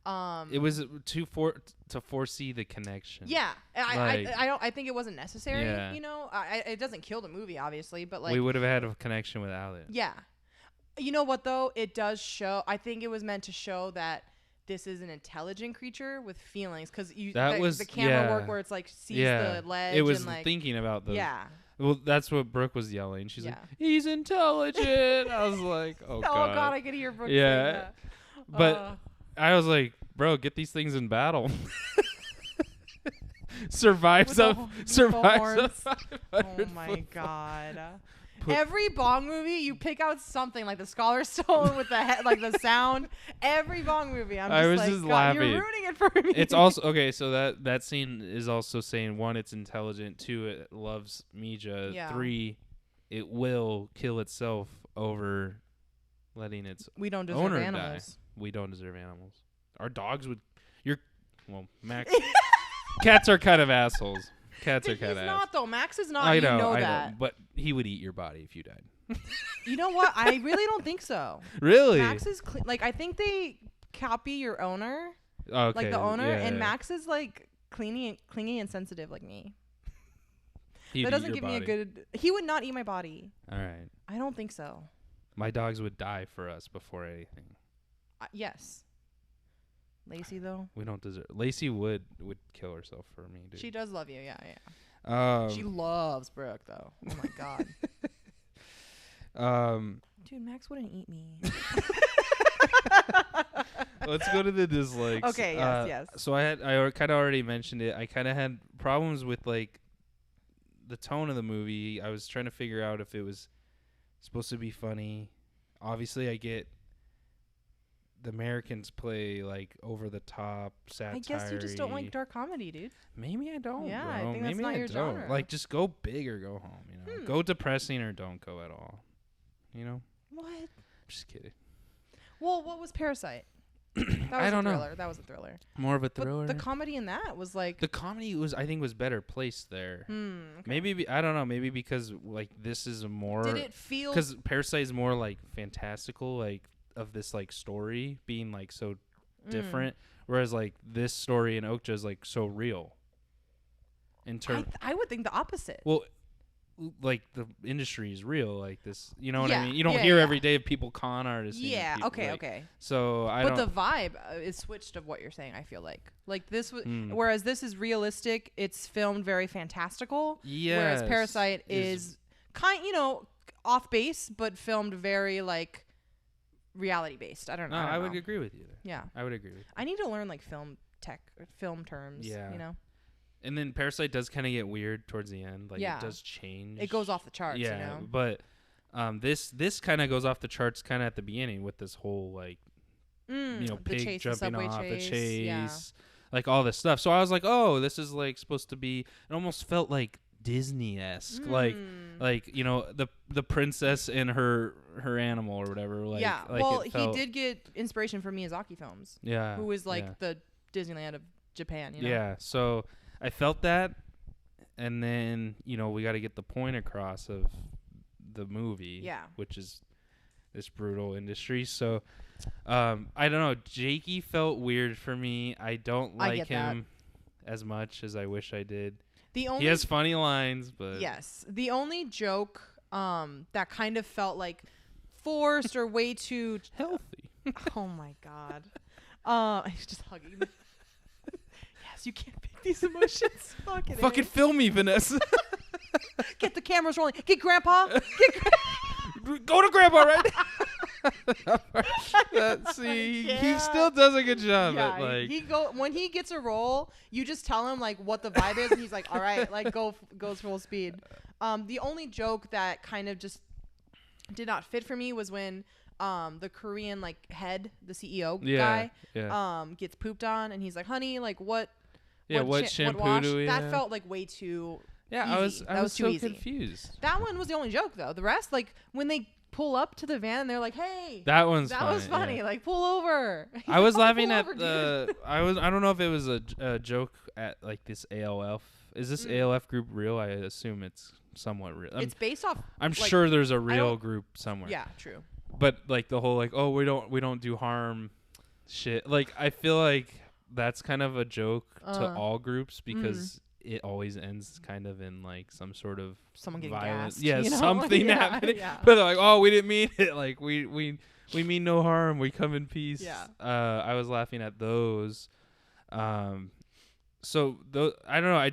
it was to foresee the connection. Yeah, I think it wasn't necessary. Yeah. It doesn't kill the movie, obviously, but like we would have had a connection without it. Yeah, you know what though? It does show. I think it was meant to show that this is an intelligent creature with feelings, because the camera work where it's like sees the ledge. It was and like, thinking about the. Yeah. Well, that's what Brooke was yelling. She's like, "He's intelligent." I was like, "Oh god." Oh god, I could hear Brooke saying that. But I was like, "Bro, get these things in battle." Survives up. Oh my god. Every Bong movie, you pick out something like the Scholar Stone with the head, like the sound. Every Bong movie, I was just laughing. You're ruining it for me. It's also okay. So that scene is also saying 1, it's intelligent. 2, it loves Mija. Yeah. 3, it will kill itself over letting its we don't deserve owner animals. Die. We don't deserve animals. Our dogs would. Max. Cats are kind of assholes. Cats are kind of. He's not though. Max is not. I know that. Know, but he would eat your body if you died. You know what? I really don't think so. Really? Max is I think they copy your owner. Okay. Like the owner, and Max is like clingy and sensitive like me. That doesn't give me a good. He would not eat my body. All right. I don't think so. My dogs would die for us before anything. Yes. Lacey though. We don't deserve. Lacey would kill herself for me, dude. She does love you, yeah. She loves Brooke though. Oh my god. Dude, Max wouldn't eat me. Let's go to the dislikes. Okay. Yes. So I kind of already mentioned it. I kind of had problems with like the tone of the movie. I was trying to figure out if it was supposed to be funny. Obviously, I get the Americans play like over the top satire. I guess you just don't like dark comedy, dude. Maybe I don't. Yeah, bro. I think that's Maybe not I your don't. genre. Like, just go big or go home. You know, go depressing or don't go at all. You know. What? Just kidding. Well, what was Parasite? That was I don't a know. thriller. That was a thriller. More of a thriller. But the comedy in that was like the comedy I think was better placed there. Okay. Maybe I don't know. Maybe because like this is a more. Did it feel? Because Parasite is more like fantastical, like of this like story being like so different, whereas like this story in Okja is like so real. In terms, I would think the opposite. well, like the industry is real, like this. You know what Yeah, I mean? You don't yeah, hear yeah. every day of people con artists. Yeah. People, Okay. like, Okay. So I But don't. the vibe is switched of what you're saying. I feel like this was, whereas this is realistic. It's filmed very fantastical. Yes, Whereas Parasite is off base, but filmed very like reality based. I don't know. No, I don't would know. agree with you there. Yeah. I would agree with you. I need to learn like film terms. Yeah. You know. And then Parasite does kind of get weird towards the end. Like Yeah. it does change. It goes off the charts. Yeah, You know. but this kind of goes off the charts kind of at the beginning with this whole like The pig chase, the jumping subway off the chase, chase, yeah. like all this stuff. So I was like, oh, this is like supposed to be. It almost felt like Disney-esque, like the princess and her animal or whatever. Like, yeah. like Well, it he felt, did get inspiration from Miyazaki films. Yeah. Who was like yeah. the Disneyland of Japan. You know? Yeah. So I felt that, and then we got to get the point across of the movie. Yeah. Which is this brutal industry. So I don't know. Jakey felt weird for me. I don't like him as much as I wish I did. He has funny lines, but yes, the only joke that kind of felt like forced or way too healthy. Oh my god. He's just hugging me. Yes, you can't pick these emotions. Fucking film me, Vanessa. Get the cameras rolling. Get Grandpa. Go to Grandpa right now. See, he still does a good job at like. When he gets a role, you just tell him like what the vibe is, and he's like, all right, like goes full speed. The only joke that kind of just did not fit for me was when the Korean like head, the CEO guy, gets pooped on, and he's like, honey, like what shampoo wash? do we That have? felt like way too Yeah, easy. I was too so easy. confused. That one was the only joke though. The rest, like when they pull up to the van and they're like, hey, that was funny. Yeah. Like pull over. I was laughing at the I don't know if it was a joke at like this ALF. Is this ALF group real? I assume it's somewhat real. It's based off. I'm sure there's a real group somewhere. Yeah, true. But like the whole like, oh, we don't do harm shit. Like I feel like that's kind of a joke to all groups because it always ends kind of in like some sort of someone getting violence. gassed. Yeah, something happening. Yeah. But they're like, oh, we didn't mean it. Like we mean no harm. We come in peace. Yeah. I was laughing at those. So I don't know. I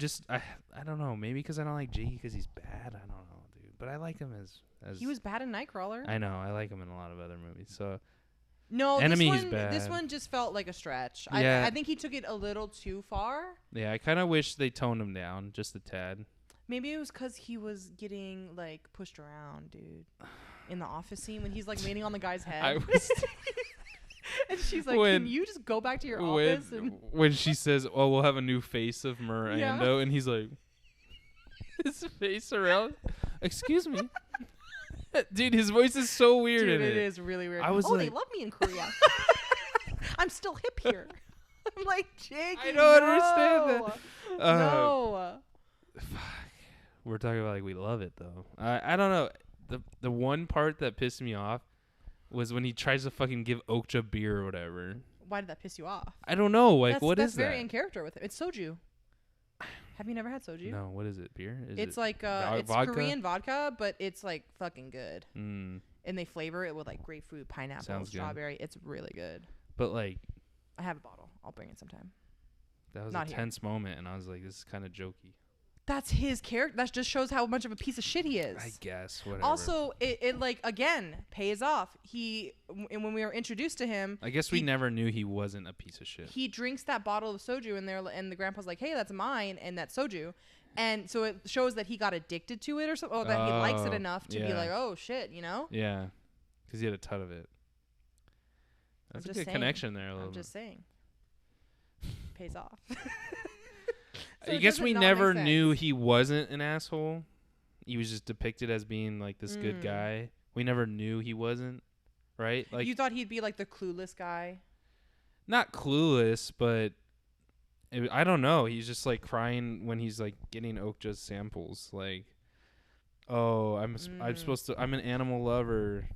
don't know. Maybe because I don't like Jakey because he's bad. I don't know, dude. But I like him as he was bad in Nightcrawler. I know. I like him in a lot of other movies. So no, Enemy, this he's one, bad. This one just felt like a stretch. Yeah. I think he took it a little too far. Yeah, I kind of wish they toned him down just a tad. Maybe it was because he was getting like pushed around, dude. In the office scene when he's like leaning on the guy's head. And she's like, can you just go back to your office? When she says, oh, we'll have a new face of Miranda, and he's like, his face around. Excuse me. Dude, his voice is so weird. Dude, it is really weird. They love me in Korea. I'm still hip here. I'm like, Jakey, I don't understand that. No. Fuck. We're talking about like we love it though. I don't know. The one part that pissed me off was when he tries to fucking give Okja beer or whatever. Why did that piss you off? I don't know. Like, that's is that? That's very in character with it. It's soju. Have you never had soju? No. What is it? Beer? It's like it's vodka? Korean vodka, but it's like fucking good. Mm. And they flavor it with like grapefruit, pineapple, strawberry. It's really good. But like, I have a bottle. I'll bring it sometime. That was a tense moment, and I was like, this is kind of jokey. That's his character. That just shows how much of a piece of shit he is. I guess. Whatever. Also, it like again pays off. And when we were introduced to him, I guess we never knew he wasn't a piece of shit. He drinks that bottle of soju, and the grandpa's like, "Hey, that's mine," and that's soju, and so it shows that he got addicted to it or something, or that he likes it enough to be like, "Oh shit," you know? Yeah, because he had a ton of it. That's a good connection there. I'm just saying. Pays off. I guess we never knew he wasn't an asshole. He was just depicted as being like this good guy. We never knew he wasn't, right? Like you thought he'd be like the clueless guy. Not clueless, but I don't know. He's just like crying when he's like getting Okja's samples. Like, oh, I'm supposed to. I'm an animal lover.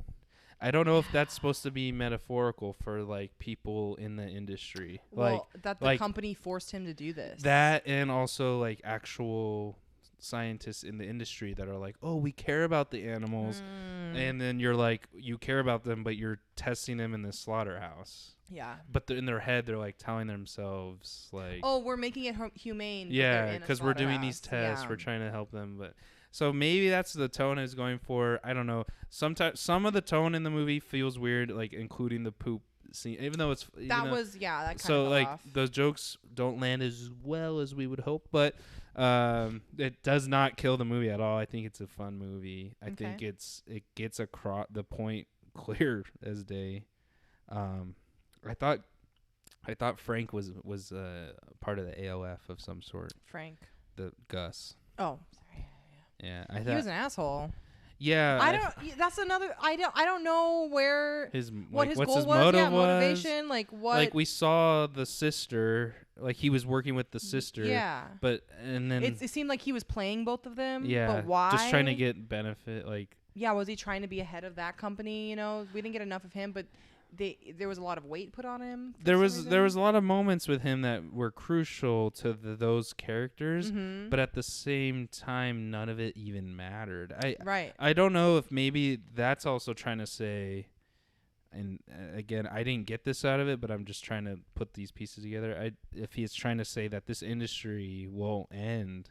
I don't know if that's supposed to be metaphorical for like people in the industry. Well, that the company forced him to do this. That and also like actual scientists in the industry that are like, oh, we care about the animals, and then you're like, you care about them, but you're testing them in the slaughterhouse. Yeah. But in their head, they're like telling themselves like, oh, we're making it humane. Yeah, because we're doing these tests, we're trying to help them, but. So maybe that's the tone I was going for. I don't know. Sometimes some of the tone in the movie feels weird, like including the poop scene, even though it's that kind of like off. Those jokes don't land as well as we would hope, but it does not kill the movie at all. I think it's a fun movie. I think it gets across the point clear as day. I thought Frank was part of the AOF of some sort. Frank. The Gus. Oh. Yeah, he was an asshole. Yeah, That's another. I don't know where his goal was. Motivation. Like what? Like we saw the sister. Like he was working with the sister. Yeah. But and then it seemed like he was playing both of them. Yeah. But why? Just trying to get benefit. Like. Yeah. Was he trying to be ahead of that company? You know, we didn't get enough of him, but. There was a lot of weight put on him. There was a lot of moments with him that were crucial to those characters, but at the same time, none of it even mattered. I don't know if maybe that's also trying to say, and again, I didn't get this out of it, but I'm just trying to put these pieces together. If he's trying to say that this industry won't end,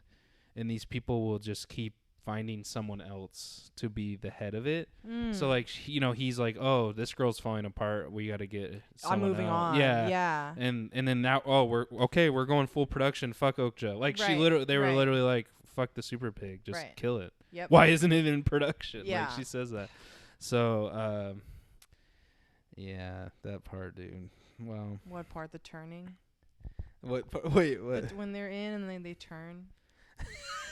and these people will just keep finding someone else to be the head of it. So like, he's like, oh, this girl's falling apart. We got to get someone I'm moving else. on. Yeah. And then now, oh, we're going full production. Fuck Okja. Like they were literally like, fuck the super pig. Just kill it. Yep. Why isn't it in production? Yeah. Like she says that. So, yeah, that part, dude. Well. What part? The turning? What? Wait, what? When they're in and then they turn.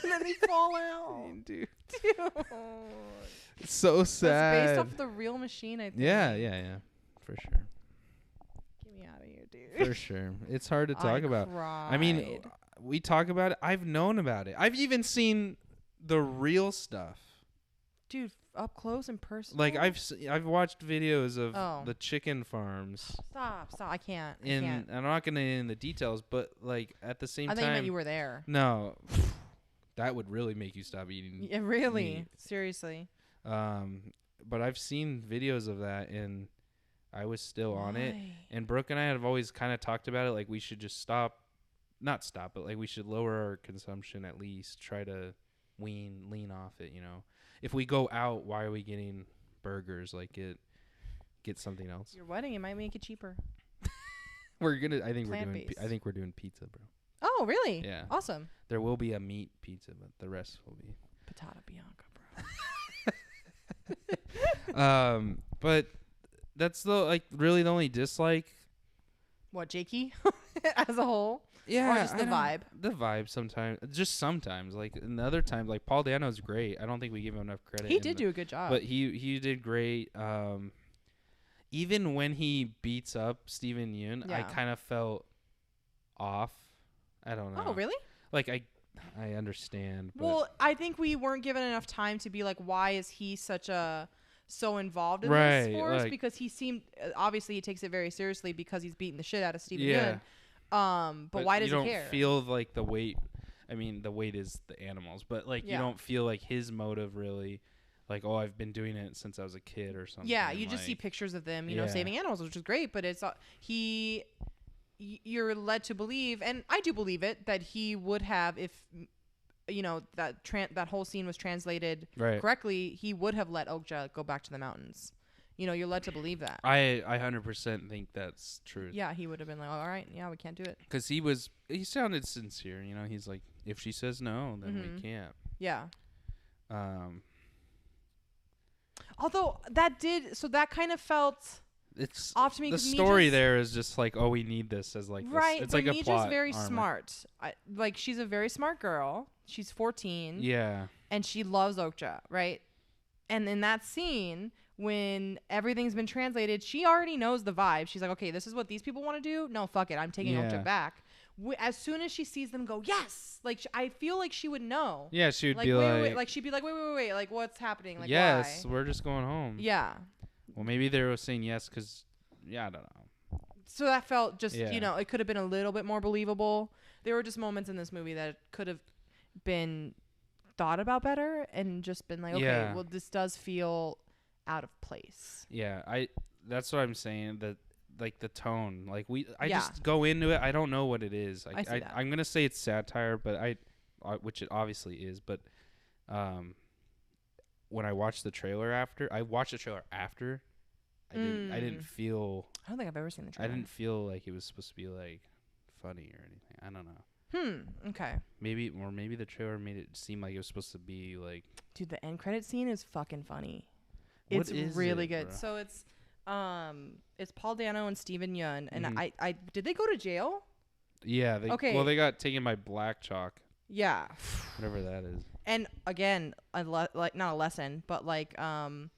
And then they fall out. Dude. It's so sad. It's based off the real machine, I think. Yeah. For sure. Get me out of here, dude. For sure. It's hard to talk about. Cried. I mean, we talk about it. I've known about it. I've even seen the real stuff. Dude, up close and personal. Like I've watched videos of the chicken farms. Stop. I can't. And I'm not going to get into the details, but like at the same time. I thought you meant you were there. No. That would really make you stop eating. Yeah, really? Meat. Seriously. But I've seen videos of that, and I was still on it. And Brooke and I have always kind of talked about it, like we should just not stop, but like we should lower our consumption at least. Try to lean off it, If we go out, why are we getting burgers? Like get something else. Your wedding, it might make it cheaper. I think we're doing pizza, bro. Oh, really? Yeah. Awesome. There will be a meat pizza, but the rest will be patata Bianca, bro. But that's really the only dislike. What, Jakey? As a whole? Yeah. Or just the vibe? The vibe sometimes. Just sometimes. Like, in the other times, like, Paul Dano's great. I don't think we give him enough credit. He did do a good job. But he did great. Even when he beats up Steven Yeun, I kind of felt off. I don't know. Oh, really? Like, I understand. But well, I think we weren't given enough time to be like, why is he so involved in this force? Like, because he seemed, obviously he takes it very seriously because he's beating the shit out of Steven Yeun. But why does he care? You don't feel like the weight. I mean, the weight is the animals, but like you don't feel like his motive really. Like, oh, I've been doing it since I was a kid or something. Yeah, you just see pictures of them, saving animals, which is great. But it's you're led to believe, and I do believe it, that he would have, if that whole scene was translated correctly, he would have let Okja go back to the mountains. You're led to believe that. I 100% think that's true. Yeah, he would have been like, all right, yeah, we can't do it. Because he sounded sincere. He's like, if she says no, then we can't. Yeah. Although that kind of felt it's off to me. The story there is just like, oh, we need this as like right. This. It's but like a plot very armor. smart. Like she's a very smart girl. She's 14. Yeah. And she loves Okja, right? And in that scene, when everything's been translated, she already knows the vibe. She's like, okay, this is what these people want to do. No, fuck it. I'm taking Okja back. As soon as she sees them go, yes. Like, I feel like she would know. Yeah, she would like, be wait. Like, she'd be like, wait. Like, what's happening? Like, yes, why? we're just going home. Yeah. Well, maybe they were saying yes because, I don't know. So that felt just, it could have been a little bit more believable. There were just moments in this movie that could have been thought about better and just been like, okay, well, this does feel out of place. Yeah, that's what I'm saying. That like the tone, like I just go into it. I don't know what it is. I'm gonna say it's satire, but which it obviously is. But when I watched the trailer after, I didn't feel. I don't think I've ever seen the trailer. I didn't feel like it was supposed to be like funny or anything. I don't know. Okay. Maybe the trailer made it seem like it was supposed to be like. Dude, the end credit scene is fucking funny. It's really good. Bro? So it's Paul Dano and Steven Yeun, and I did they go to jail? Yeah. Well, they got taken by Black Chalk. Yeah. Whatever that is. And again, like not a lesson, but like fuck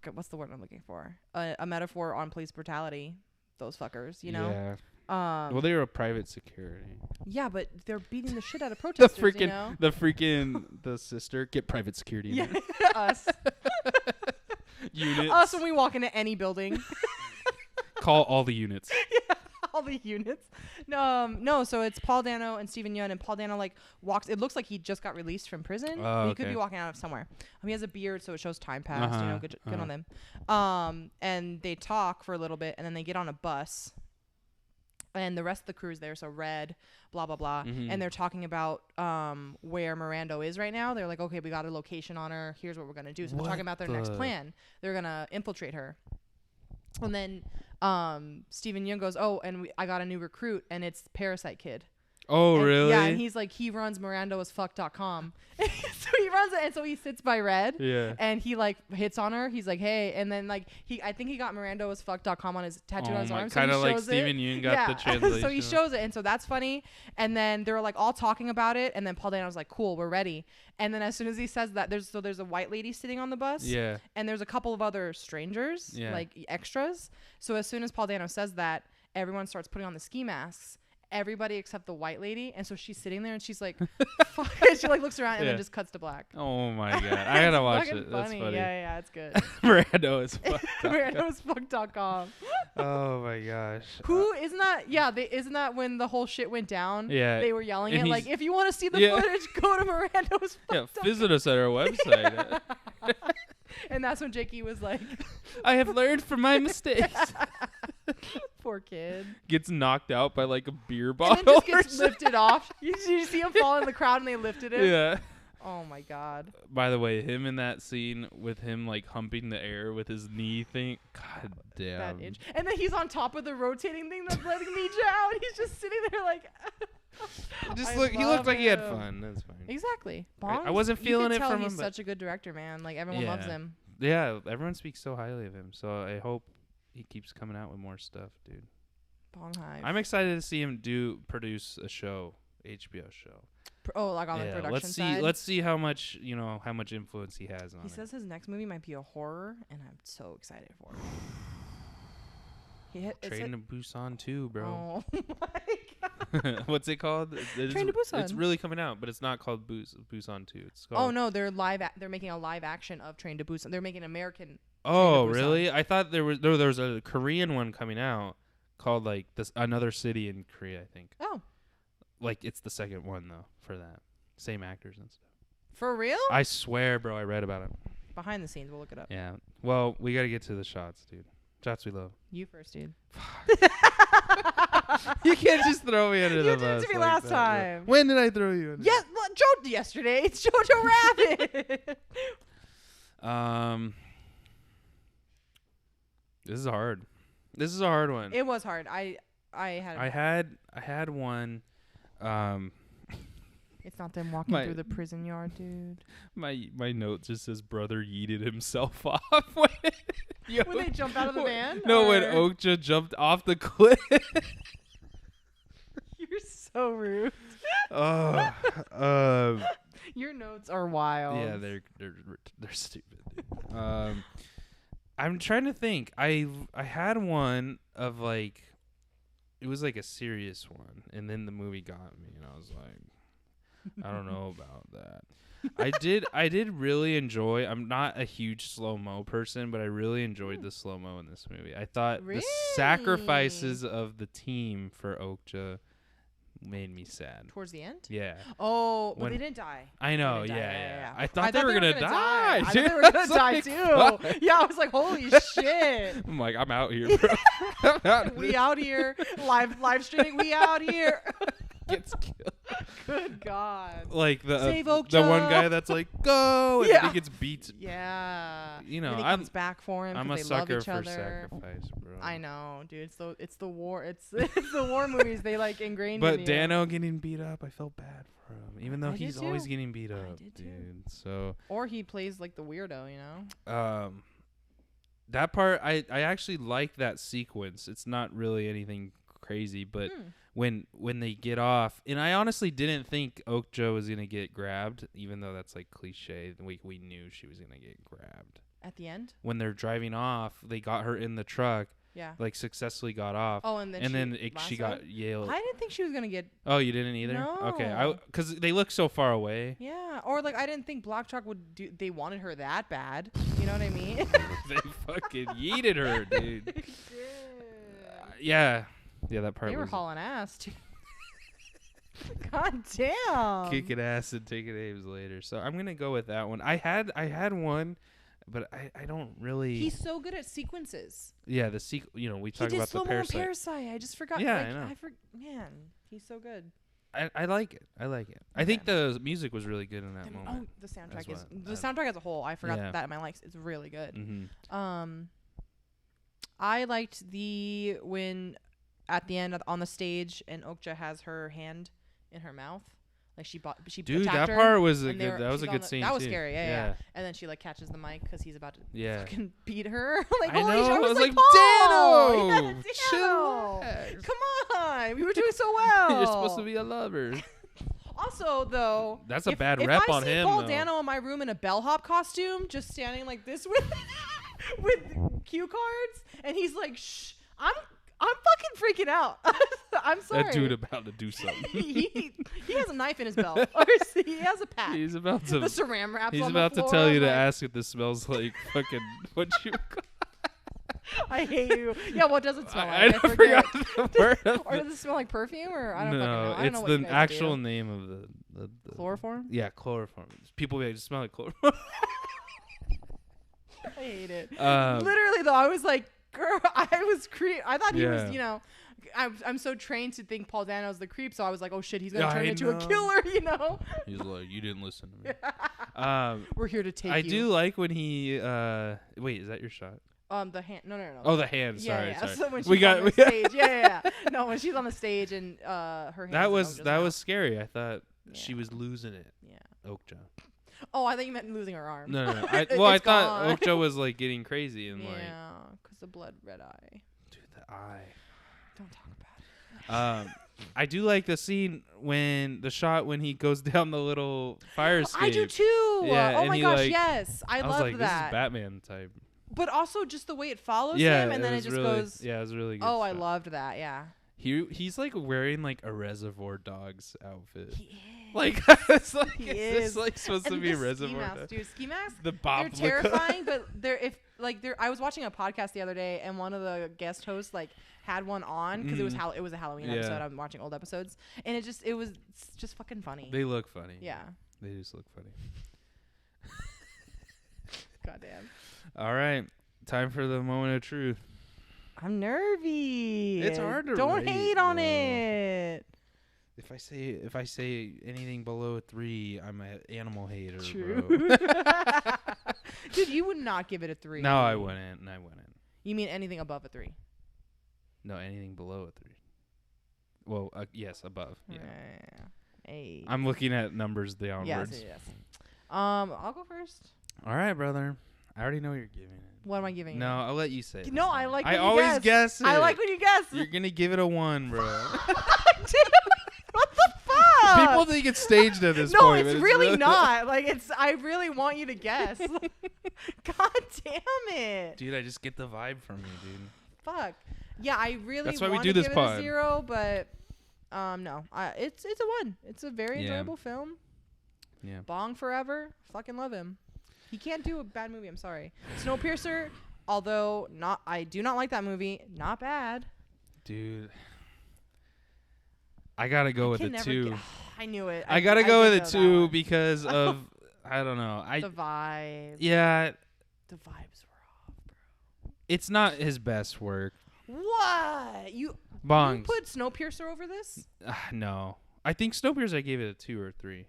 it, what's the word I'm looking for? A metaphor on police brutality. Those fuckers, you know. Yeah. Well, they were a private security. Yeah, but they're beating the shit out of protesters. The sister get private security. Yeah, us. Units. Us when we walk into any building. Call all the units. Yeah, all the units. No. So it's Paul Dano and Steven Yeun, and Paul Dano like walks. It looks like he just got released from prison. He could be walking out of somewhere. He has a beard, so it shows time passed. Good on them. And they talk for a little bit, and then they get on a bus. And the rest of the crew's there, so Red, blah, blah, blah. And they're talking about where Miranda is right now. They're like, okay, we got a location on her. Here's what we're going to do. So they're talking about their next plan. They're going to infiltrate her. And then Steven Yeun goes, oh, and I got a new recruit, and it's Parasite Kid. Oh, really? Yeah, and he's like, he runs mirandaasfuck.com. So he runs it, and so he sits by Red. Yeah. And he like hits on her. He's like, hey, and then like I think he got mirandaasfuck.com on his tattoo on his arm. Kind of like Steven Yeun got the translation. So he shows it, and so that's funny. And then they're like all talking about it, and then Paul Dano was like, cool, we're ready. And then as soon as he says that, there's a white lady sitting on the bus. Yeah. And there's a couple of other strangers, like extras. So as soon as Paul Dano says that, everyone starts putting on the ski masks. Everybody except the white lady, and so she's sitting there and she's like fuck. And she like looks around and then just cuts to black. Oh my god, I gotta watch it. That's funny. Yeah, it's good. mirandaasfuck.com. Oh my gosh. Who isn't that? Yeah, isn't that when the whole shit went down? Yeah, they were yelling it like, if you want to see the footage, go to mirandaasfuck.com. Yeah, visit us at our website. And that's when Jakey was like, I have learned from my mistakes. Poor kid. Gets knocked out by like a beer bottle. And then just gets lifted off. You see him fall in the crowd and they lifted him? Yeah. Oh my god. By the way, him in that scene with him like humping the air with his knee thing. God damn. That itch. And then he's on top of the rotating thing that's letting me down. He's just sitting there like he looked like he had fun. That's fine. Exactly. I wasn't feeling it from him. He's such a good director, man. Like everyone loves him. Yeah, everyone speaks so highly of him. So I hope he keeps coming out with more stuff, dude. Bonghive. I'm excited to see him produce a show, HBO show. Like on the production side. Let's see how much influence he has on it. He says his next movie might be a horror, and I'm so excited for it. Train to Busan 2, bro. Oh my god. What's it called? Train to Busan. It's really coming out, but it's not called Busan 2. It's called. Oh no, they're making a live action of Train to Busan. They're making American. Oh really? I thought there was a Korean one coming out called like this Another City in Korea, I think. Oh. Like it's the second one though for that. Same actors and stuff. For real? I swear, bro, I read about it. Behind the scenes, we'll look it up. Yeah. Well, we got to get to the shots, dude. Shots we love. You first, dude. You can't just throw me under the bus. You did it to me last time. When did I throw you under? Yes, Joe yesterday. It's Jojo Rabbit. This is hard. This is a hard one. It was hard. I had one. It's not them walking through the prison yard, dude. My note just says brother yeeted himself off. Yo, when they jump out of the van? No, when Okja jumped off the cliff. You're so rude. Your notes are wild. Yeah, they're stupid. I'm trying to think. I had one of like, it was like a serious one, and then the movie got me, and I was like, I don't know about that. I did really enjoy. I'm not a huge slow-mo person, but I really enjoyed the slow-mo in this movie. I thought the sacrifices of the team for Okja made me sad. Towards the end? Yeah. Oh, but they didn't die. I know, yeah. I thought they were going to die. I thought they were going to die, too. Yeah, I was like, holy shit. I'm like, I'm out here, bro. We out here. Live streaming, we out here. Gets killed. Good God. Like the Save one guy that's like, go, and he gets beat. Yeah. You know, and he comes back for him. I'm a they sucker love each for other. sacrifice, bro. I know, dude. It's the war. It's the war movies. They like ingrained. But in Dano getting beat up, I felt bad for him, even though he's always getting beat up, dude. Too. So. Or he plays like the weirdo, you know. That part I actually like that sequence. It's not really anything crazy, but when they get off, and I honestly didn't think Okja was gonna get grabbed, even though that's like cliche. We knew she was gonna get grabbed at the end. When they're driving off, they got her in the truck. Yeah. Like successfully got off. Oh, and then she got yelled. I didn't think she was gonna get. Oh, you didn't either? No. Okay, because they look so far away. Yeah, or like I didn't think Black Chalk would do. They wanted her that bad. You know what I mean? They fucking yeeted her, dude. They did. Yeah, that part. They were hauling ass too. God damn. Kicking ass and taking names later. So I'm gonna go with that one. I had one. But I don't really. He's so good at sequences. Yeah, the You know, we talk about the Parasite. I just forgot. Yeah, I know. Man, he's so good. I like it. I think the music was really good in that moment. Oh, the soundtrack is the soundtrack as a whole. I forgot that in my likes. It's really good. Mm-hmm. I liked when at the end on the stage and Okja has her hand in her mouth. Like she dude, attacked that her, part was that was a good scene. That was too. scary, yeah. And then she like catches the mic because he's about to fucking beat her. Like I know. I was like, Dano, Dano, come on, we were doing so well. You're supposed to be a lover. Also, though, that's a bad rep on him. If I see Paul Dano in my room in a bellhop costume, just standing like this with cue cards, and he's like, "Shh, I'm fucking freaking out." I'm sorry. That dude about to do something. he has a knife in his belt. Or he has a pack. He's about to. The saran wraps. He's on about the floor. to tell you to ask if this smells like fucking what you. I hate you. Yeah, what does it smell like? I forgot the word. Or does it smell like perfume? Or I don't know. I don't know what the actual name of the chloroform. Yeah, chloroform. People be like, smell like chloroform. I hate it. Literally though, I was like, girl, I thought he was, you know. I'm so trained to think Paul Dano's the creep, so I was like, oh shit, he's gonna turn into a killer, you know. He's like, you didn't listen to me. We're here to take I do like when he. Wait, is that your shot? The hand. No. Oh, the hand. Sorry. So when she's on the stage. Yeah. No, when she's on the stage and her hand. That was scary. I thought she was losing it. Yeah. Okja. Oh, I thought you meant losing her arm. No. I thought Okja was like getting crazy and yeah, because the blood red eye. Dude, the eye. Don't talk about it. I do like the scene when he goes down the little fire escape. I do too. Yeah, oh my gosh, yes. I love like, that. This is Batman type. But also just the way it follows him and then it just goes. Yeah, it was really good. Oh, I loved that. Yeah. He's like wearing like a Reservoir Dogs outfit. He is. Like it's like he is this like supposed to be Reservoir Dogs? Dude, ski masks. The Bob. They're terrifying, but I was watching a podcast the other day and one of the guest hosts like had one on because it was a Halloween episode. I'm watching old episodes and it's just fucking funny. They look funny. Yeah. They just look funny. Goddamn. All right, time for the moment of truth. I'm nervy. It's hard to Don't rate, hate on it. If I say anything below 3, I'm an animal hater. True. Bro. Dude, you would not give it a 3. No, I wouldn't. You mean anything above a 3? No, anything below a 3. Well, yes, above. Yeah. Hey. I'm looking at numbers downwards. Yes. I'll go first. All right, brother. I already know what you're giving it. What am I giving it? No, I'll let you say it. No, I like when I you always guess it. I like when you guess. You're going to give it a 1, bro. Dude, what the fuck? People think it's staged at this no, point. it's really not. Like, I really want you to guess. God damn it. Dude, I just get the vibe from you, dude. Fuck. Yeah, I really That's why want we do to this give pod. it a 0, but no. It's a 1. It's a very enjoyable film. Yeah. Bong forever. Fucking love him. He can't do a bad movie. I'm sorry. Snowpiercer, although I do not like that movie. Not bad. Dude. I got to go with a 2. I knew it. I got to go with a 2 because of, I don't know. The vibe. Yeah. The vibes were off, bro. It's not his best work. What? You put Snowpiercer over this? No. I think Snowpiercer, I gave it a 2 or 3.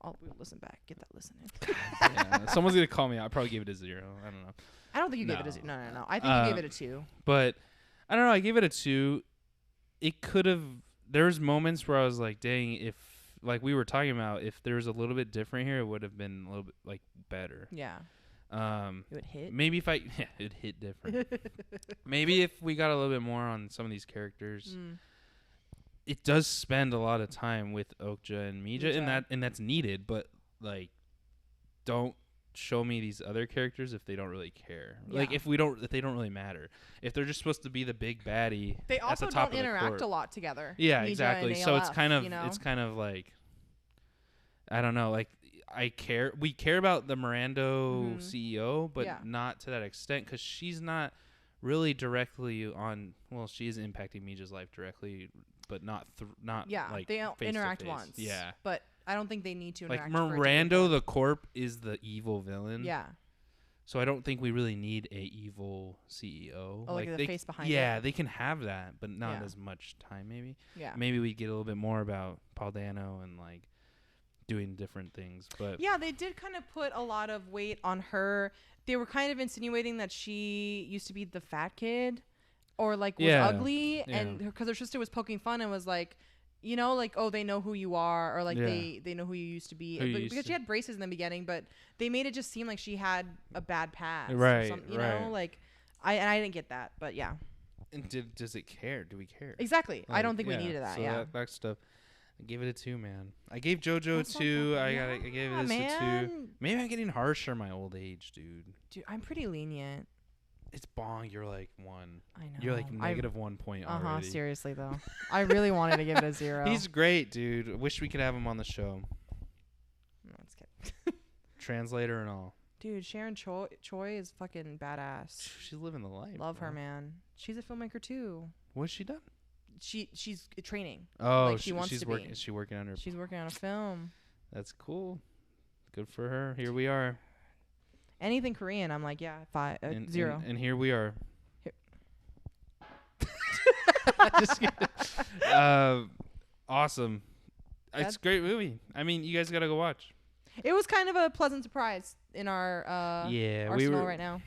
We'll listen back. Get that listen in. Yeah, someone's going to call me out. I probably gave it a 0. I don't know. I don't think you gave it a 0. No. I think you gave it a 2. But I don't know. I gave it a 2. It could have. There was moments where I was like, dang, if, like we were talking about, if there was a little bit different here, it would have been a little bit, like, better. Yeah. It would hit. Maybe if it'd hit different. Maybe if we got a little bit more on some of these characters. It does spend a lot of time with Okja and Mija, and that's needed, but like, don't show me these other characters if they don't really care. Yeah. Like if they don't really matter. If they're just supposed to be the big baddie. They also at the top don't of the interact court. a lot together. Yeah, Mija exactly. and So ALF, it's kind of you know? it's kind of like, I don't know, like we care about the Mirando CEO, but not to that extent, because she's not really directly on. Well, she is impacting Mija's life directly, but not like they don't interact once. Yeah, but I don't think they need to interact. Like Mirando, the corp, is the evil villain. Yeah. So I don't think we really need a evil CEO. Oh, like the face behind it. Yeah, they can have that, but not as much time. Maybe. Yeah. Maybe we get a little bit more about Paul Dano and like doing different things, but yeah, they did kind of put a lot of weight on her. They were kind of insinuating that she used to be the fat kid, or like was ugly, and because her sister was poking fun and was like, you know, like, oh, they know who you are, or like they know who you used to be, because she had braces in the beginning, but they made it just seem like she had a bad past, right? Or something, you know, like I didn't get that, but yeah. And does it care? Do we care? Exactly. Like, I don't think we needed that. So that stuff. I gave it a 2, man. I gave JoJo a 2. I gave it a 2. Maybe I'm getting harsh for my old age, dude. Dude, I'm pretty lenient. It's Bong. You're like 1. I know. You're like negative 1 point already. Seriously though. I really wanted to give it a 0. He's great, dude. Wish we could have him on the show. No, it's kidding. Translator and all. Dude, Sharon Choi is fucking badass. She's living the life. Love her, man. She's a filmmaker too. What's she done? She's training. Oh, like she wants to be. Is she working on her? She's working on a film. That's cool. Good for her. Here we are. Anything Korean, I'm like, 0. And here we are. Just awesome. It's a great movie. I mean, you guys gotta go watch. It was kind of a pleasant surprise in our arsenal right now.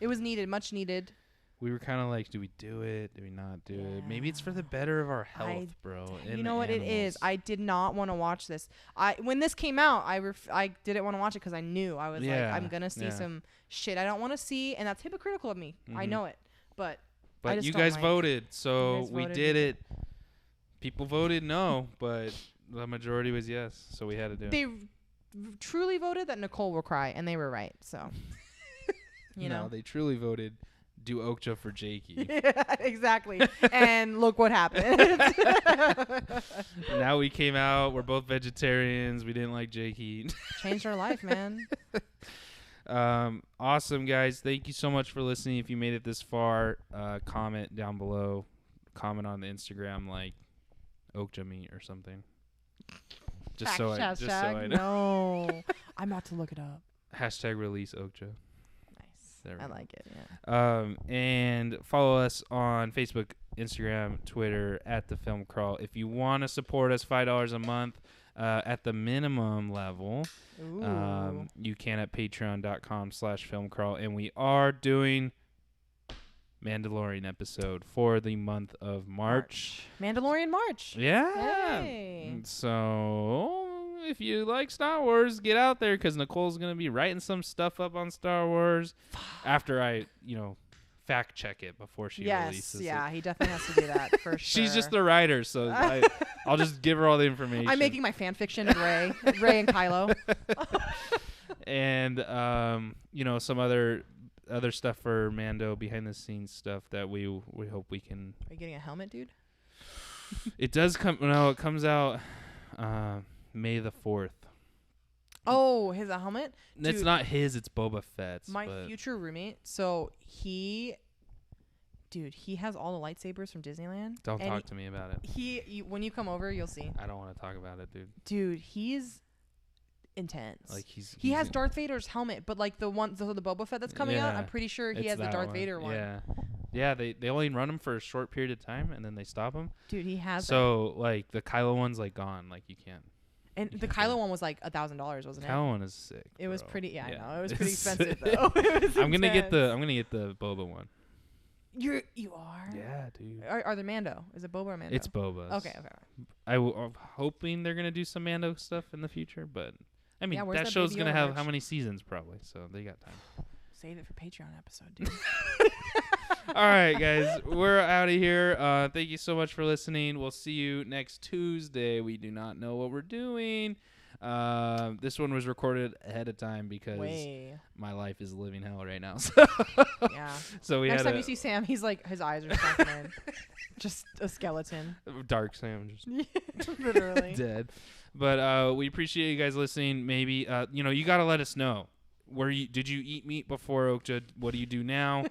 It was needed, much needed. We were kind of like, do we do it? Do we not do it? Maybe it's for the better of our health, bro. You know what it is? I did not want to watch this. When this came out, I didn't want to watch it because I knew. I was like, I'm going to see some shit I don't want to see. And that's hypocritical of me. I know it. But you guys voted. So we did it. People voted no, but the majority was yes. So we had to do it. They truly voted that Nicole will cry. And they were right. So, you know. They truly voted. Do Okja for Jakey. Yeah, exactly. And look what happened. Now we came out. We're both vegetarians. We didn't like Jakey. Changed our life, man. Awesome, guys. Thank you so much for listening. If you made it this far, comment down below. Comment on the Instagram like Okja meat or something. Just so I know. No. I'm about to look it up. Hashtag release Okja. I like it, yeah. And follow us on Facebook, Instagram, Twitter, at The Film Crawl. If you want to support us, $5 a month at the minimum level, you can at patreon.com/filmcrawl. And we are doing Mandalorian episode for the month of March. Mandalorian March. Yeah. Hey. So if you like Star Wars, get out there because Nicole's gonna be writing some stuff up on Star Wars after I, fact check it before she releases it. He definitely has to do that for sure. She's just the writer, so I'll just give her all the information. I'm making my fan fiction of Rey and Kylo. And some other stuff for Mando, behind the scenes stuff that we hope we can. Are you getting a helmet, dude? It does come. No, it comes out May the 4th. Oh, his helmet? Dude, it's not his. It's Boba Fett's. My future roommate. So he has all the lightsabers from Disneyland. Don't talk to me about it. When you come over, you'll see. I don't want to talk about it, dude. Dude, he's intense. Like he has Darth Vader's helmet, but like the Boba Fett that's coming out, I'm pretty sure he has the Darth Vader one. Yeah. They only run them for a short period of time and then they stop them. Dude, he has. So like the Kylo one's like gone. Like you can't. And the Kylo one was like $1,000, wasn't it? Kylo one is sick. It was pretty. Yeah, yeah, I know. It was pretty expensive though. I'm gonna get the Boba one. You are? Yeah, dude. Are there Mando? Is it Boba or Mando? It's Boba. Okay. I'm hoping they're gonna do some Mando stuff in the future, but I mean that show's gonna have how many seasons probably, so they got time. Save it for Patreon episode, dude. All right, guys, we're out of here. Thank you so much for listening. We'll see you next Tuesday. We do not know what we're doing. This one was recorded ahead of time because my life is living hell right now. So yeah. So next time you see Sam, he's like his eyes are sunken in, just a skeleton. Dark Sam, just literally dead. But we appreciate you guys listening. Maybe you gotta let us know. Did you eat meat before Okja? What do you do now?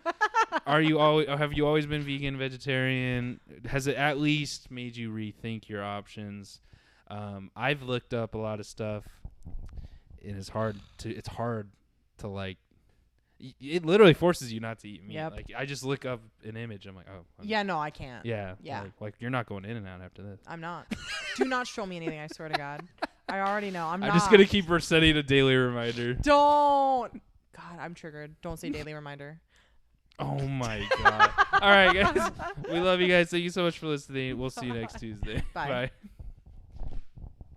Have you always been vegan, vegetarian? Has it at least made you rethink your options? I've looked up a lot of stuff. It's hard to like. It literally forces you not to eat meat. Yep. Like I just look up an image. I'm like, oh. Yeah, no, I can't. Yeah. Like you're not going in and out after this. I'm not. Do not show me anything. I swear to God. I already know. I'm just gonna keep setting a daily reminder. Don't. God, I'm triggered. Don't say daily reminder. Oh my God. All right, guys. We love you guys. Thank you so much for listening. We'll see you next Tuesday. Bye. Bye.